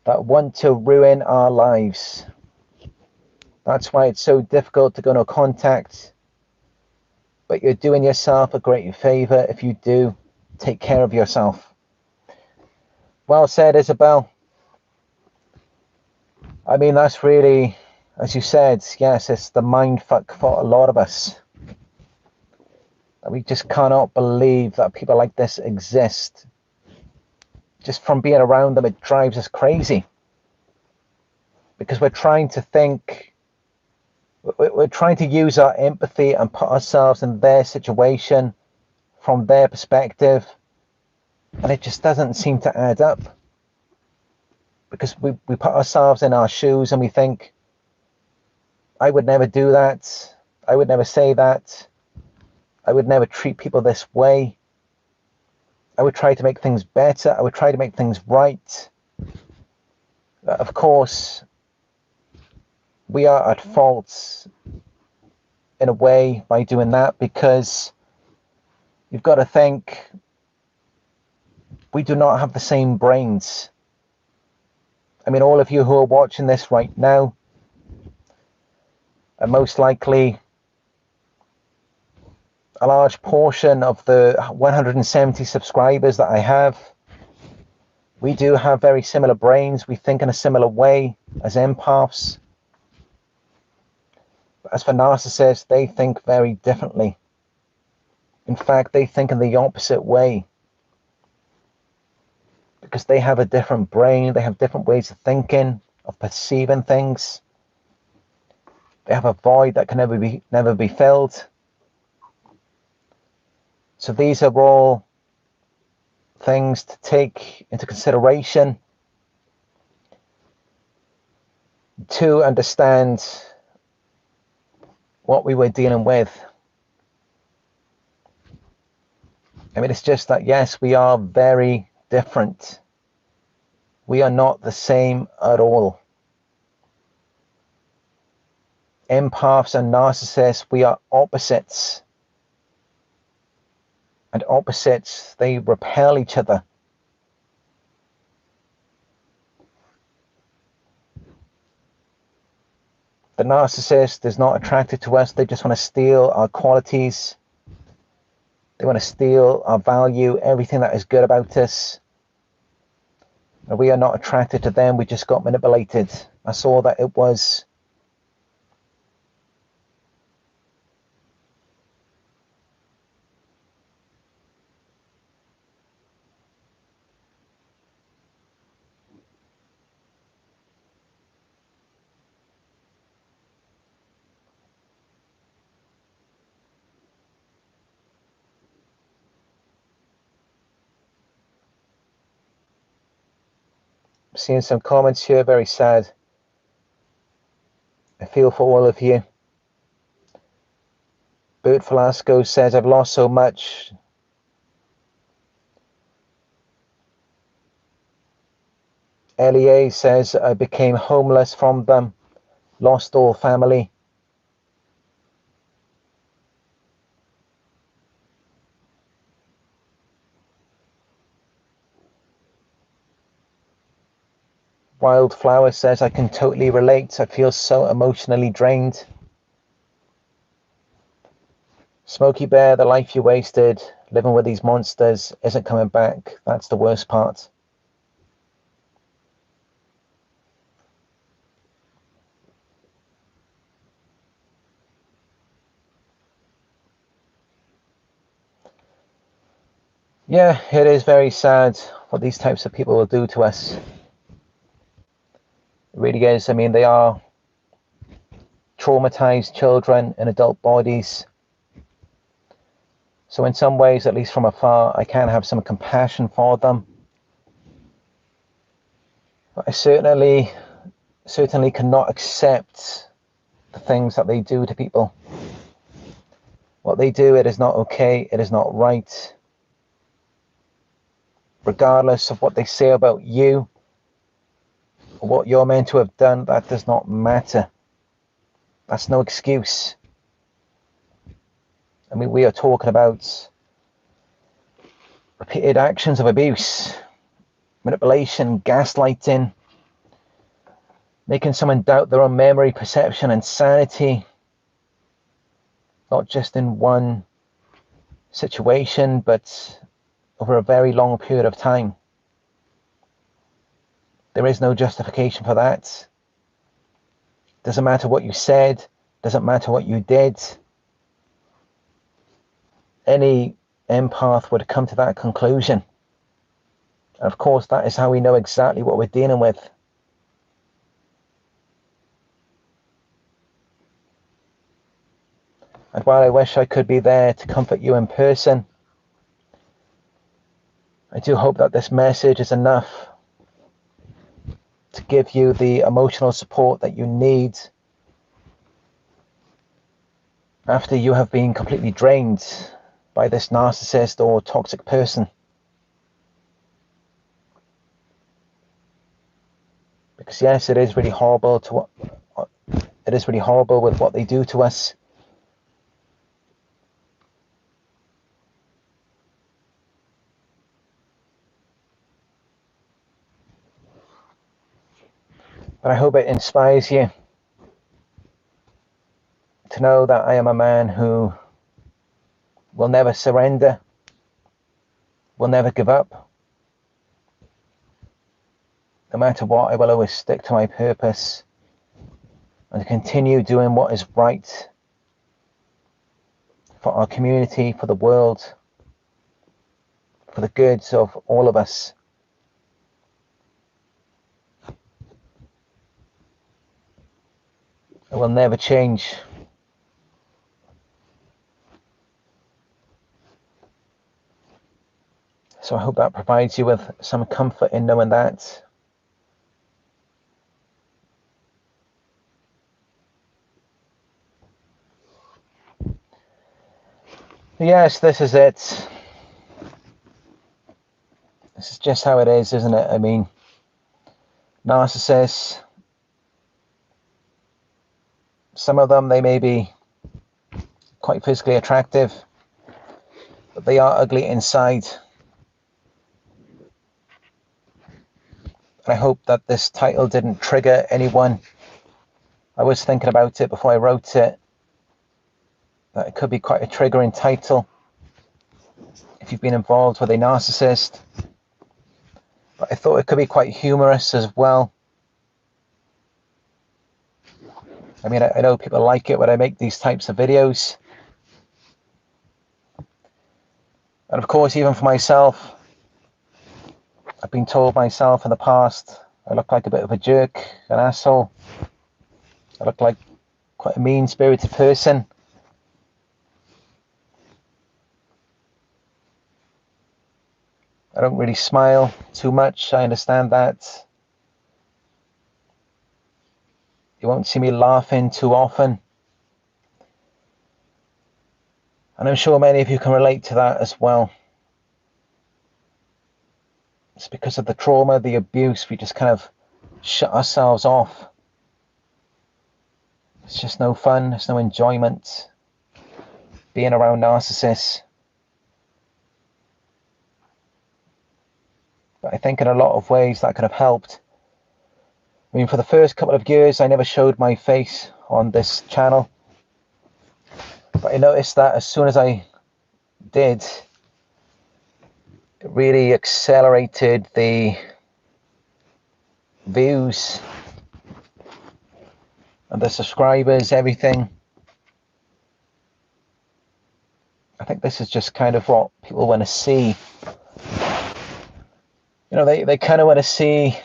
that want to ruin our lives. That's why it's so difficult to go into contact but you're doing yourself a great favor if you do take care of yourself. Well said, Isabel. I mean, that's really, as you said, yes, it's the mind fuck for a lot of us. We just cannot believe that people like this exist. Just from being around them, it drives us crazy. Because we're trying to think, we're trying to use our empathy and put ourselves in their situation from their perspective, and it just doesn't seem to add up. Because we put ourselves in our shoes and we think, I would never do that, I would never say that, I would never treat people this way, I would try to make things better, I would try to make things right. Of course, we are at fault in a way by doing that, because you've got to think, we do not have the same brains. I mean, all of you who are watching this right now are most likely a large portion of the 170 subscribers that I have. We do have very similar brains. We think in a similar way as empaths. But as for narcissists, they think very differently. In fact, they think in the opposite way. Because they have a different brain, they have different ways of thinking, of perceiving things. They have a void that can never be filled. So these are all things to take into consideration to understand what we were dealing with. I mean, it's just that, yes, we are very different. We are not the same at all. Empaths and narcissists, we are opposites. And opposites, they repel each other. The narcissist is not attracted to us. They just want to steal our qualities. They want to steal our value, everything that is good about us. And we are not attracted to them. We just got manipulated. That's all that it was. Seeing some comments here, very sad. I feel for all of you. Bert Velasco says, I've lost so much. Elie says, I became homeless from them, lost all family. Wildflower says, I can totally relate. I feel so emotionally drained. Smokey Bear, the life you wasted living with these monsters isn't coming back. That's the worst part. Yeah, it is very sad what these types of people will do to us. It really is. I mean, they are traumatized children in adult bodies. So in some ways, at least from afar, I can have some compassion for them. But I certainly cannot accept the things that they do to people. What they do, it is not okay, it is not right. Regardless of what they say about you, or what you're meant to have done, that does not matter. That's no excuse. I mean, we are talking about repeated actions of abuse, manipulation, gaslighting, making someone doubt their own memory, perception, and sanity, not just in one situation, but over a very long period of time. There is no justification for that. Doesn't matter what you said, doesn't matter what you did. Any empath would come to that conclusion. And of course, that is how we know exactly what we're dealing with. And while I wish I could be there to comfort you in person, I do hope that this message is enough to give you the emotional support that you need after you have been completely drained by this narcissist or toxic person. Because yes, it is really horrible with what they do to us. But I hope it inspires you to know that I am a man who will never surrender, will never give up. No matter what, I will always stick to my purpose and continue doing what is right for our community, for the world, for the goods of all of us. I will never change. So I hope that provides you with some comfort in knowing that. Yes, this is it. This is just how it is, isn't it? I mean, narcissists, some of them, they may be quite physically attractive, but they are ugly inside. And I hope that this title didn't trigger anyone. I was thinking about it before I wrote it, that it could be quite a triggering title if you've been involved with a narcissist. But I thought it could be quite humorous as well. I mean, I know people like it when I make these types of videos. And of course, even for myself, I've been told myself in the past, I look like a bit of a jerk, an asshole. I look like quite a mean-spirited person. I don't really smile too much, I understand that. You won't see me laughing too often. And I'm sure many of you can relate to that as well. It's because of the trauma, the abuse, we just kind of shut ourselves off. It's just no fun, it's no enjoyment being around narcissists. But I think in a lot of ways that could have helped. I mean, for the first couple of years, I never showed my face on this channel. But I noticed that as soon as I did, it really accelerated the views and the subscribers, everything. I think this is just kind of what people want to see. You know, they kind of want to see,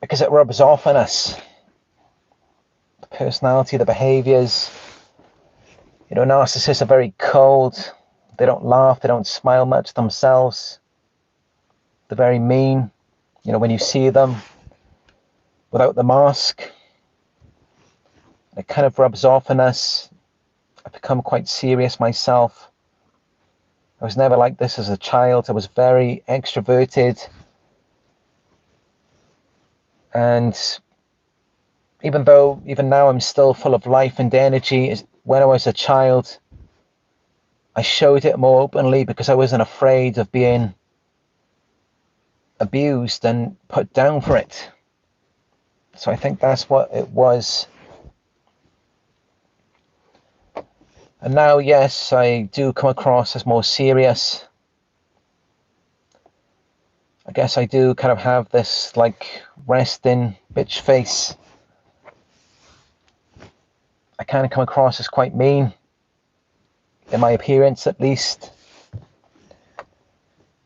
because it rubs off on us. The personality, the behaviors. You know, narcissists are very cold. They don't laugh, they don't smile much themselves. They're very mean. You know, when you see them without the mask, it kind of rubs off on us. I've become quite serious myself. I was never like this as a child. I was very extroverted. And even now I'm still full of life and energy, when I was a child, I showed it more openly because I wasn't afraid of being abused and put down for it. So I think that's what it was. And now, yes, I do come across as more serious. I guess I do kind of have this like resting bitch face. I kind of come across as quite mean, in my appearance at least.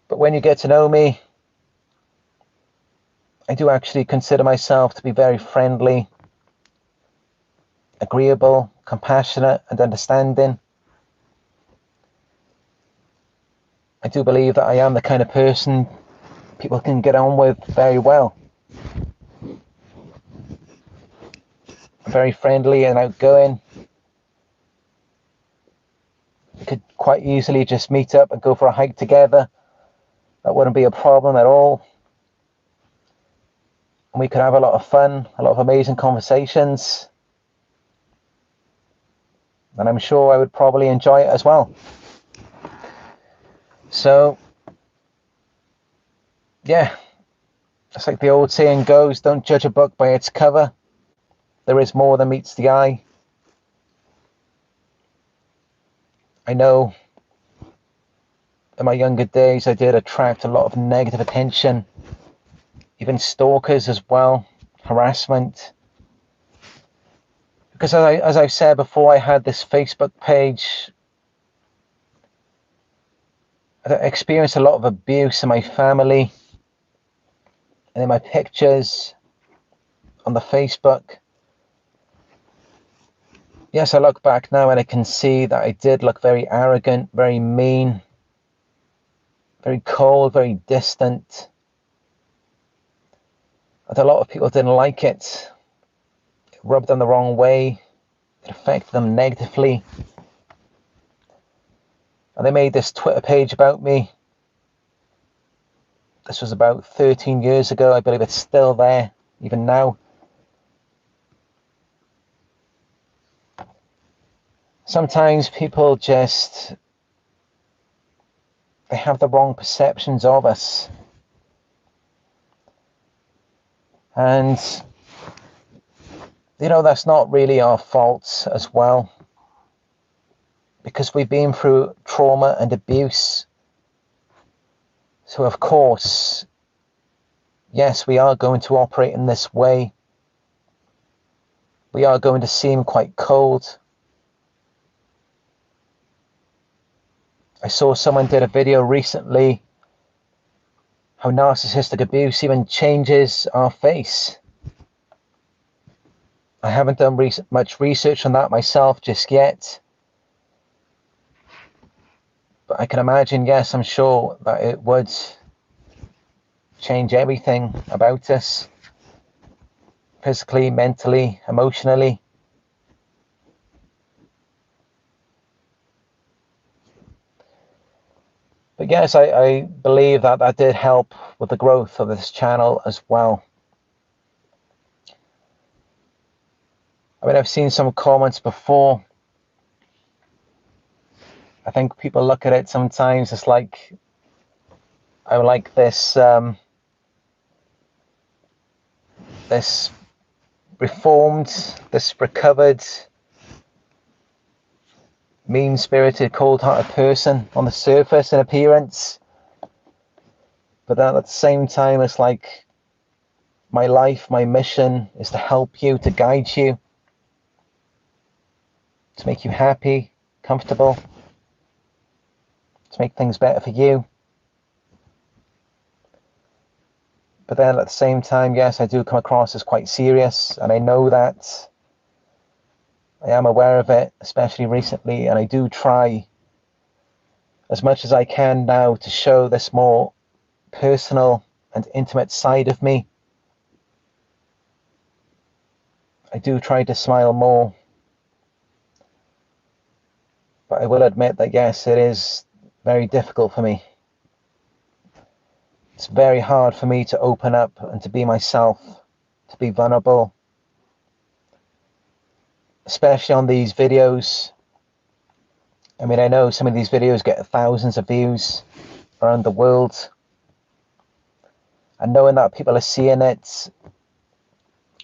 But when you get to know me, I do actually consider myself to be very friendly, agreeable, compassionate, and understanding. I do believe that I am the kind of person people can get on with very well. I'm very friendly and outgoing. We could quite easily just meet up and go for a hike together. That wouldn't be a problem at all. And we could have a lot of fun, a lot of amazing conversations. And I'm sure I would probably enjoy it as well. So, yeah, just like the old saying goes, don't judge a book by its cover. There is more than meets the eye. I know in my younger days I did attract a lot of negative attention, even stalkers as well, harassment. Because as I've said before, I had this Facebook page. I experienced a lot of abuse in my family and in my pictures on the Facebook. Yes, I look back now and I can see that I did look very arrogant, very mean, very cold, very distant. And a lot of people didn't like it. It rubbed them the wrong way. It affected them negatively. And they made this Twitter page about me. This was about 13 years ago. I believe it's still there, even now. Sometimes people just, they have the wrong perceptions of us. And, you know, that's not really our fault as well. Because we've been through trauma and abuse. So of course, yes, we are going to operate in this way. We are going to seem quite cold. I saw someone did a video recently how narcissistic abuse even changes our face. I haven't done much research on that myself just yet. But I can imagine, yes, I'm sure that it would change everything about us. Physically, mentally, emotionally. But yes, I believe that that did help with the growth of this channel as well. I mean, I've seen some comments before. I think people look at it sometimes, it's like, I like this, this reformed, this recovered, mean-spirited, cold-hearted person on the surface in appearance. But then at the same time, it's like, my life, my mission is to help you, to guide you, to make you happy, comfortable, to make things better for you. But then at the same time, yes, I do come across as quite serious, and I know that. I am aware of it, especially recently, and I do try as much as I can now to show this more personal and intimate side of me. I do try to smile more. But I will admit that, yes, it is very difficult for me. It's very hard for me to open up and to be myself, to be vulnerable. Especially on these videos. I mean, I know some of these videos get thousands of views around the world. And knowing that people are seeing it,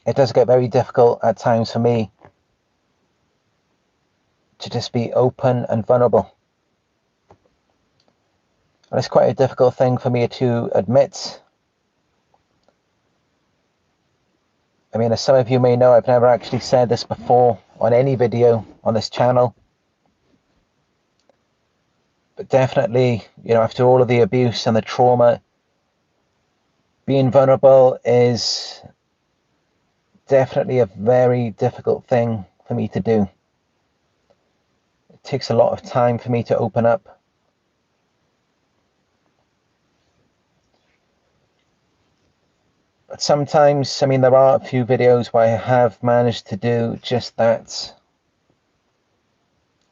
it does get very difficult at times for me to just be open and vulnerable. And it's quite a difficult thing for me to admit. I mean, as some of you may know, I've never actually said this before on any video on this channel. But definitely, after all of the abuse and the trauma, being vulnerable is definitely a very difficult thing for me to do. It takes a lot of time for me to open up. But sometimes, there are a few videos where I have managed to do just that.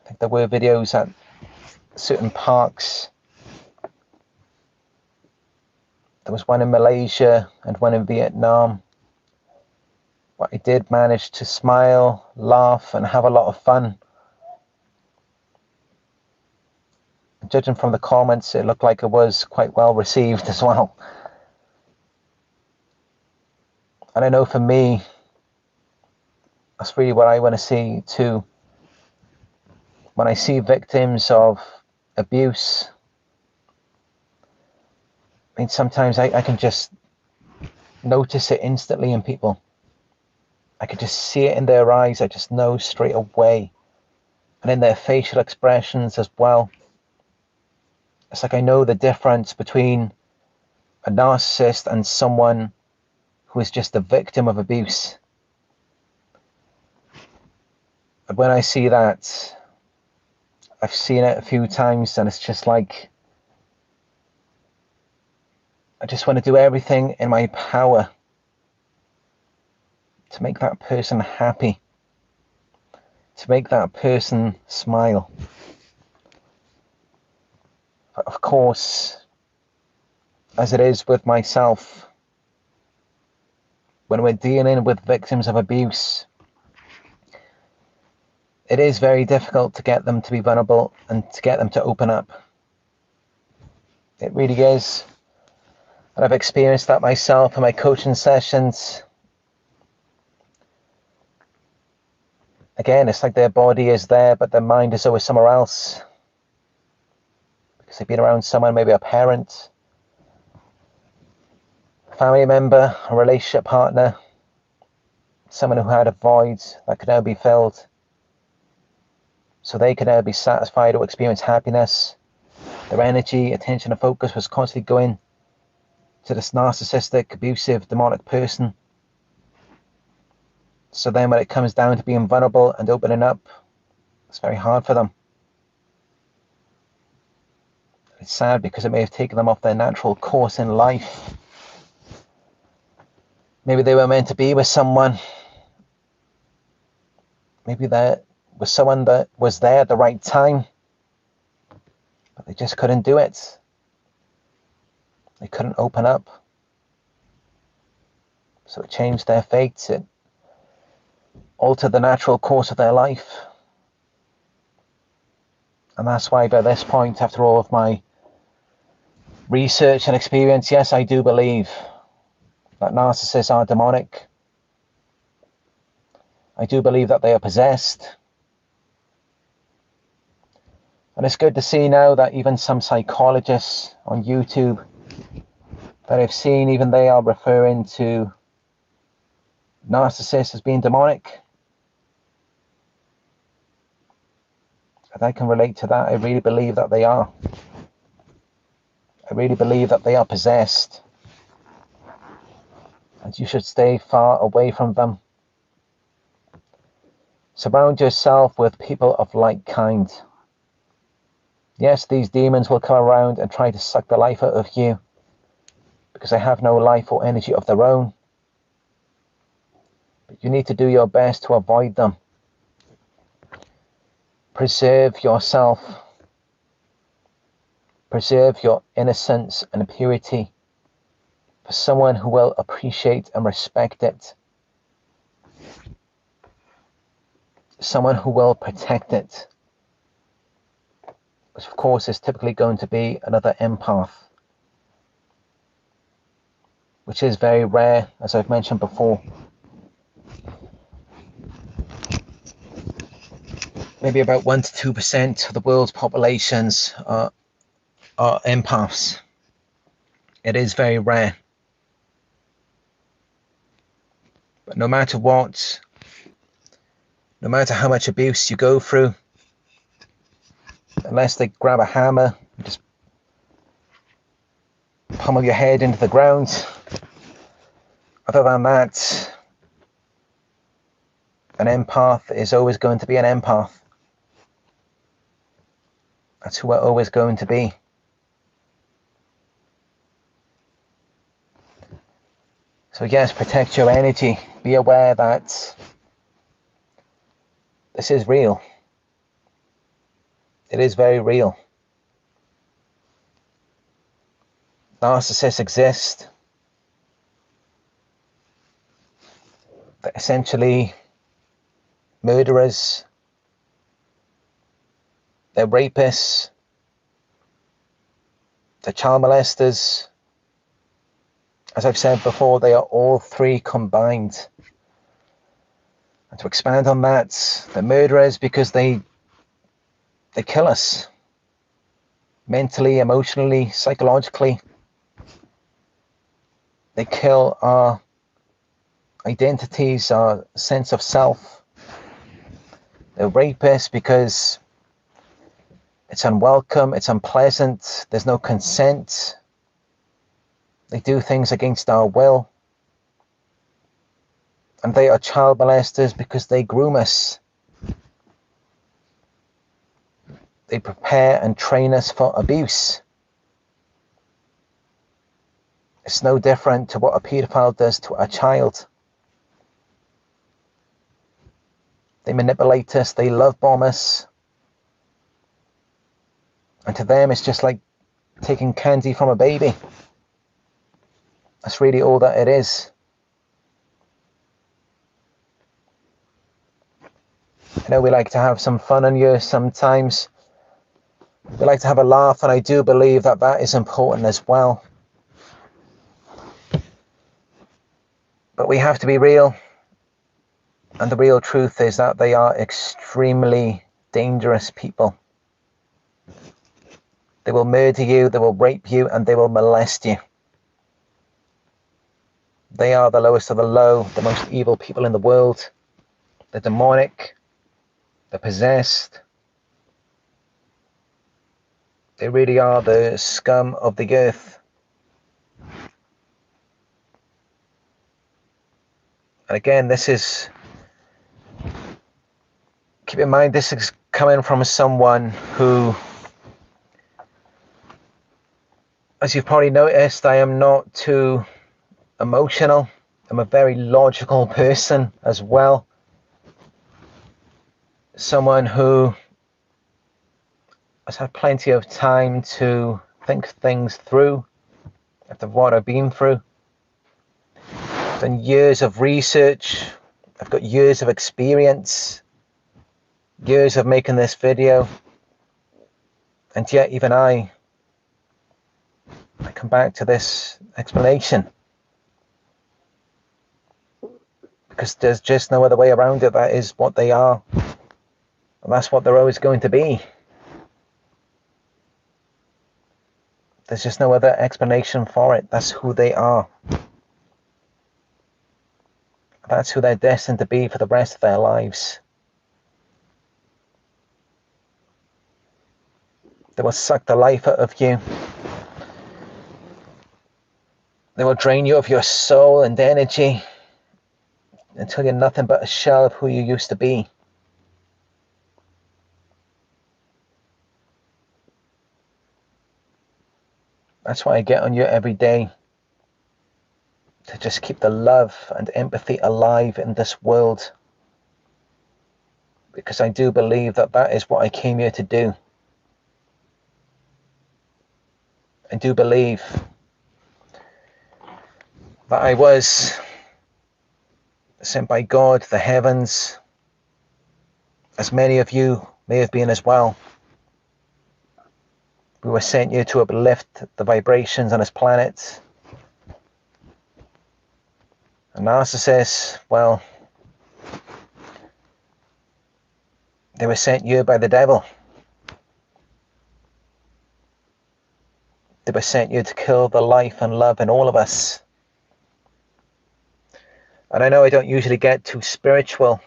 I think there were videos at certain parks. There was one in Malaysia and one in Vietnam. Where I did manage to smile, laugh, and have a lot of fun. Judging from the comments, it looked like it was quite well received as well. And I know for me, that's really what I want to see too. When I see victims of abuse, sometimes I can just notice it instantly in people. I can just see it in their eyes. I just know straight away. And in their facial expressions as well. It's like I know the difference between a narcissist and someone who is just a victim of abuse. And when I see that, I've seen it a few times, and it's just like, I just want to do everything in my power to make that person happy, to make that person smile. But of course, as it is with myself, when we're dealing with victims of abuse, it is very difficult to get them to be vulnerable and to get them to open up. It really is. And I've experienced that myself in my coaching sessions. Again, it's like their body is there, but their mind is always somewhere else. Because they've been around someone, maybe a parent, a family member, a relationship partner, someone who had a void that could now be filled. So they could now be satisfied or experience happiness. Their energy, attention, and focus was constantly going to this narcissistic, abusive, demonic person. So then when it comes down to being vulnerable and opening up, it's very hard for them. It's sad because it may have taken them off their natural course in life. Maybe they were meant to be with someone. Maybe that was someone that was there at the right time, but they just couldn't do it. They couldn't open up. So it changed their fate. It altered the natural course of their life. And that's why by this point, after all of my research and experience, yes, I do believe that narcissists are demonic. I do believe that they are possessed. And it's good to see now that even some psychologists on YouTube that I've seen, even they are referring to narcissists as being demonic. And I can relate to that. I really believe that they are. I really believe that they are possessed. And you should stay far away from them. Surround yourself with people of like kind. Yes, these demons will come around and try to suck the life out of you because they have no life or energy of their own. But you need to do your best to avoid them. Preserve yourself. Preserve your innocence and purity for someone who will appreciate and respect it. Someone who will protect it. Which of course is typically going to be another empath. Which is very rare, as I've mentioned before. maybe about 1 to 2% of the world's populations are empaths. It is very rare. But no matter what, no matter how much abuse you go through, unless they grab a hammer and just pummel your head into the ground, other than that, an empath is always going to be an empath. That's who we're always going to be. So yes, protect your energy. Be aware that this is real. It is very real. Narcissists exist. They're essentially murderers. They're rapists. They're child molesters. As I've said before, they are all three combined. And to expand on that, they're murderers because they kill us. Mentally, emotionally, psychologically. They kill our identities, our sense of self. They're rapists because it's unwelcome, it's unpleasant, there's no consent. They do things against our will. And they are child molesters because they groom us. They prepare and train us for abuse. It's no different to what a paedophile does to a child. They manipulate us, they love bomb us. And to them, it's just like taking candy from a baby. That's really all that it is. I know we like to have some fun on here sometimes. We like to have a laugh, and I do believe that that is important as well. But we have to be real. And the real truth is that they are extremely dangerous people. They will murder you, they will rape you, and they will molest you. They are the lowest of the low, the most evil people in the world. They're demonic. They're possessed. They really are the scum of the earth. And again, this is, keep in mind, this is coming from someone who, as you've probably noticed, I am not too emotional. I'm a very logical person as well. Someone who has had plenty of time to think things through after what I've been through. I've done years of research. I've got years of experience, years of making this video. And yet even I come back to this explanation. Because there's just no other way around it. That is what they are. And that's what they're always going to be. There's just no other explanation for it. That's who they are. That's who they're destined to be for the rest of their lives. They will suck the life out of you. They will drain you of your soul and energy until you're nothing but a shell of who you used to be. That's why I get on you every day. To just keep the love and empathy alive in this world. Because I do believe that that is what I came here to do. I do believe that I was sent by God, the heavens, as many of you may have been as well. We were sent here to uplift the vibrations on this planet. A narcissist, well, They were sent here by the devil. They were sent here to kill the life and love in all of us. And I know I don't usually get too spiritual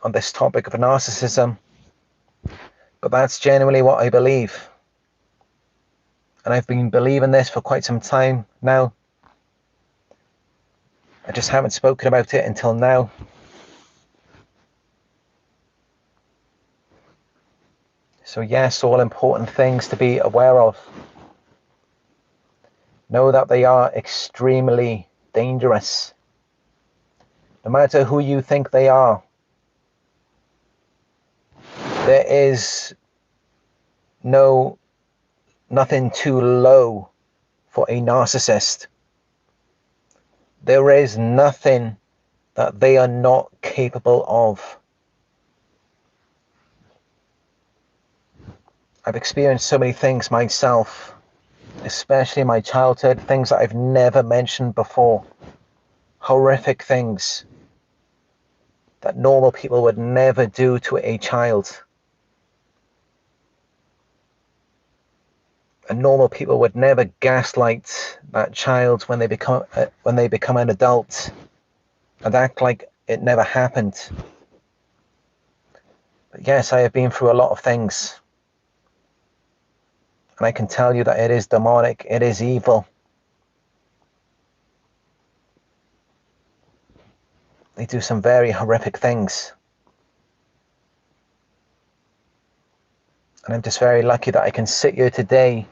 on this topic of narcissism, but that's genuinely what I believe. And I've been believing this for quite some time now. I just haven't spoken about it until now. So yes, all important things to be aware of. Know that they are extremely dangerous. No matter who you think they are, there is nothing too low for a narcissist. There is nothing that they are not capable of. I've experienced so many things myself, especially in my childhood, things that I've never mentioned before. Horrific things that normal people would never do to a child. And normal people would never gaslight that child when they become an adult and act like it never happened. But yes, I have been through a lot of things. And I can tell you that it is demonic, it is evil. They do some very horrific things. And I'm just very lucky that I can sit here today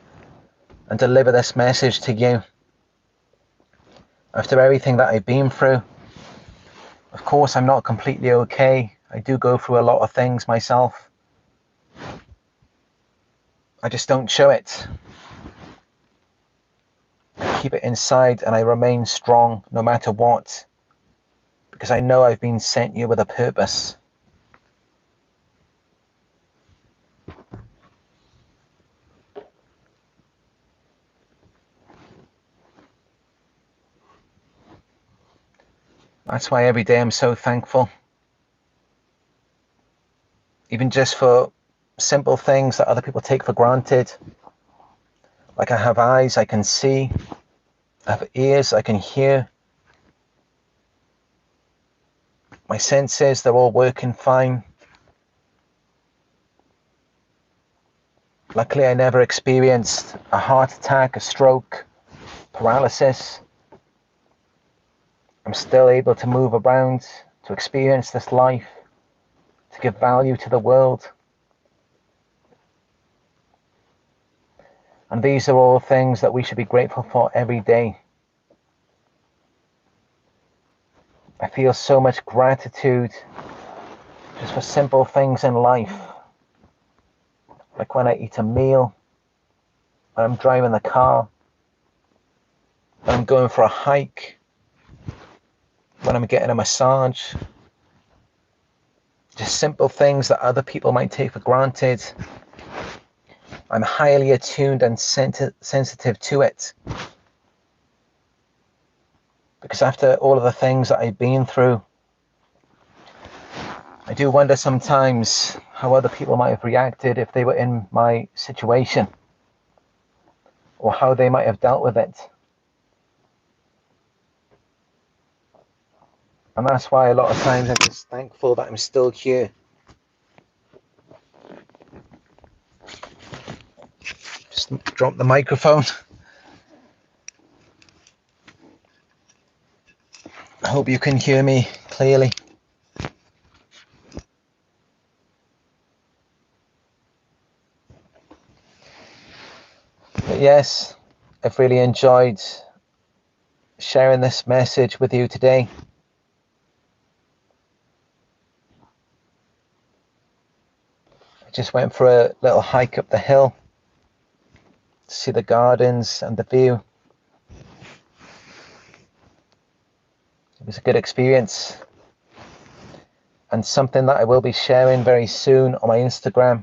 and deliver this message to you. After everything that I've been through, of course I'm not completely okay. I do go through a lot of things myself. I just don't show it. I keep it inside and I remain strong no matter what. Because I know I've been sent here with a purpose. That's why every day I'm so thankful. Even just for simple things that other people take for granted. Like I have eyes, I can see. I have ears, I can hear. My senses, they're all working fine. Luckily, I never experienced a heart attack, a stroke, paralysis. I'm still able to move around, to experience this life, to give value to the world. And these are all things that we should be grateful for every day. I feel so much gratitude just for simple things in life. Like when I eat a meal, when I'm driving the car, when I'm going for a hike, when I'm getting a massage. Just simple things that other people might take for granted. I'm highly attuned and sensitive to it. Because after all of the things that I've been through, I do wonder sometimes how other people might have reacted if they were in my situation, or how they might have dealt with it. And that's why a lot of times I'm just thankful that I'm still here. Just drop the microphone. I hope you can hear me clearly. But yes, I've really enjoyed sharing this message with you today. I just went for a little hike up the hill to see the gardens and the view. It was a good experience, and something that I will be sharing very soon on my Instagram.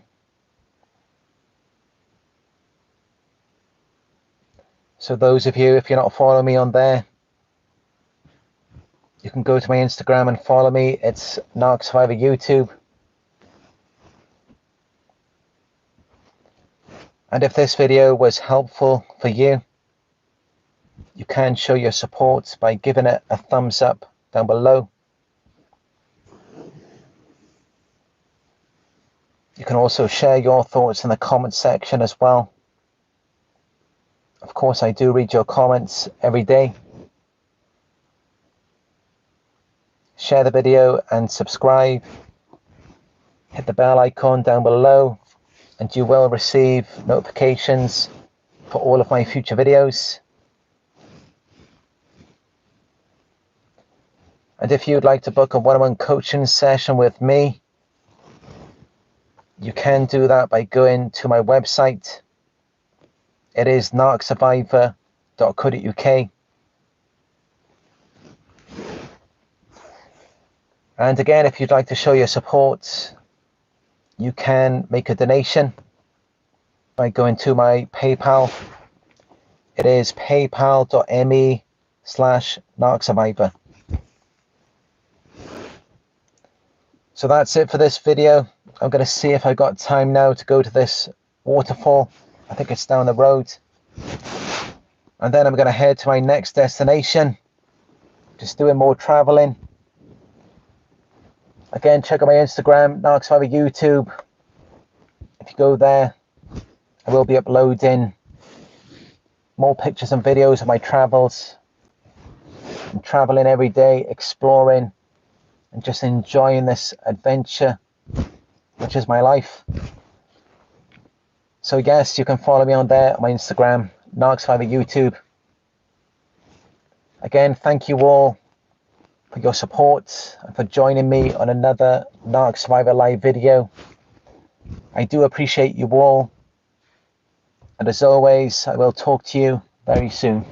So those of you, if you're not following me on there, You can go to my Instagram and follow me. It's Narc Survivor YouTube. And if this video was helpful for you, you can show your support by giving it a thumbs up down below. You can also share your thoughts in the comment section as well. Of course, I do read your comments every day. Share the video and subscribe. Hit the bell icon down below and you will receive notifications for all of my future videos. And if you'd like to book a one-on-one coaching session with me, you can do that by going to my website. It is narcsurvivor.co.uk. And again, if you'd like to show your support, you can make a donation by going to my PayPal. It is paypal.me/narcsurvivor. So that's it for this video. I'm going to see if I've got time now to go to this waterfall. I think it's down the road. And then I'm going to head to my next destination. Just doing more traveling. Again, check out my Instagram, Narc Survivor YouTube. If you go there, I will be uploading more pictures and videos of my travels. I'm traveling every day, exploring, and just enjoying this adventure, which is my life. So yes, you can follow me on there, on my Instagram, Narc Survivor YouTube. Again, thank you all for your support and for joining me on another Narc Survivor live video. I do appreciate you all. And as always, I will talk to you very soon.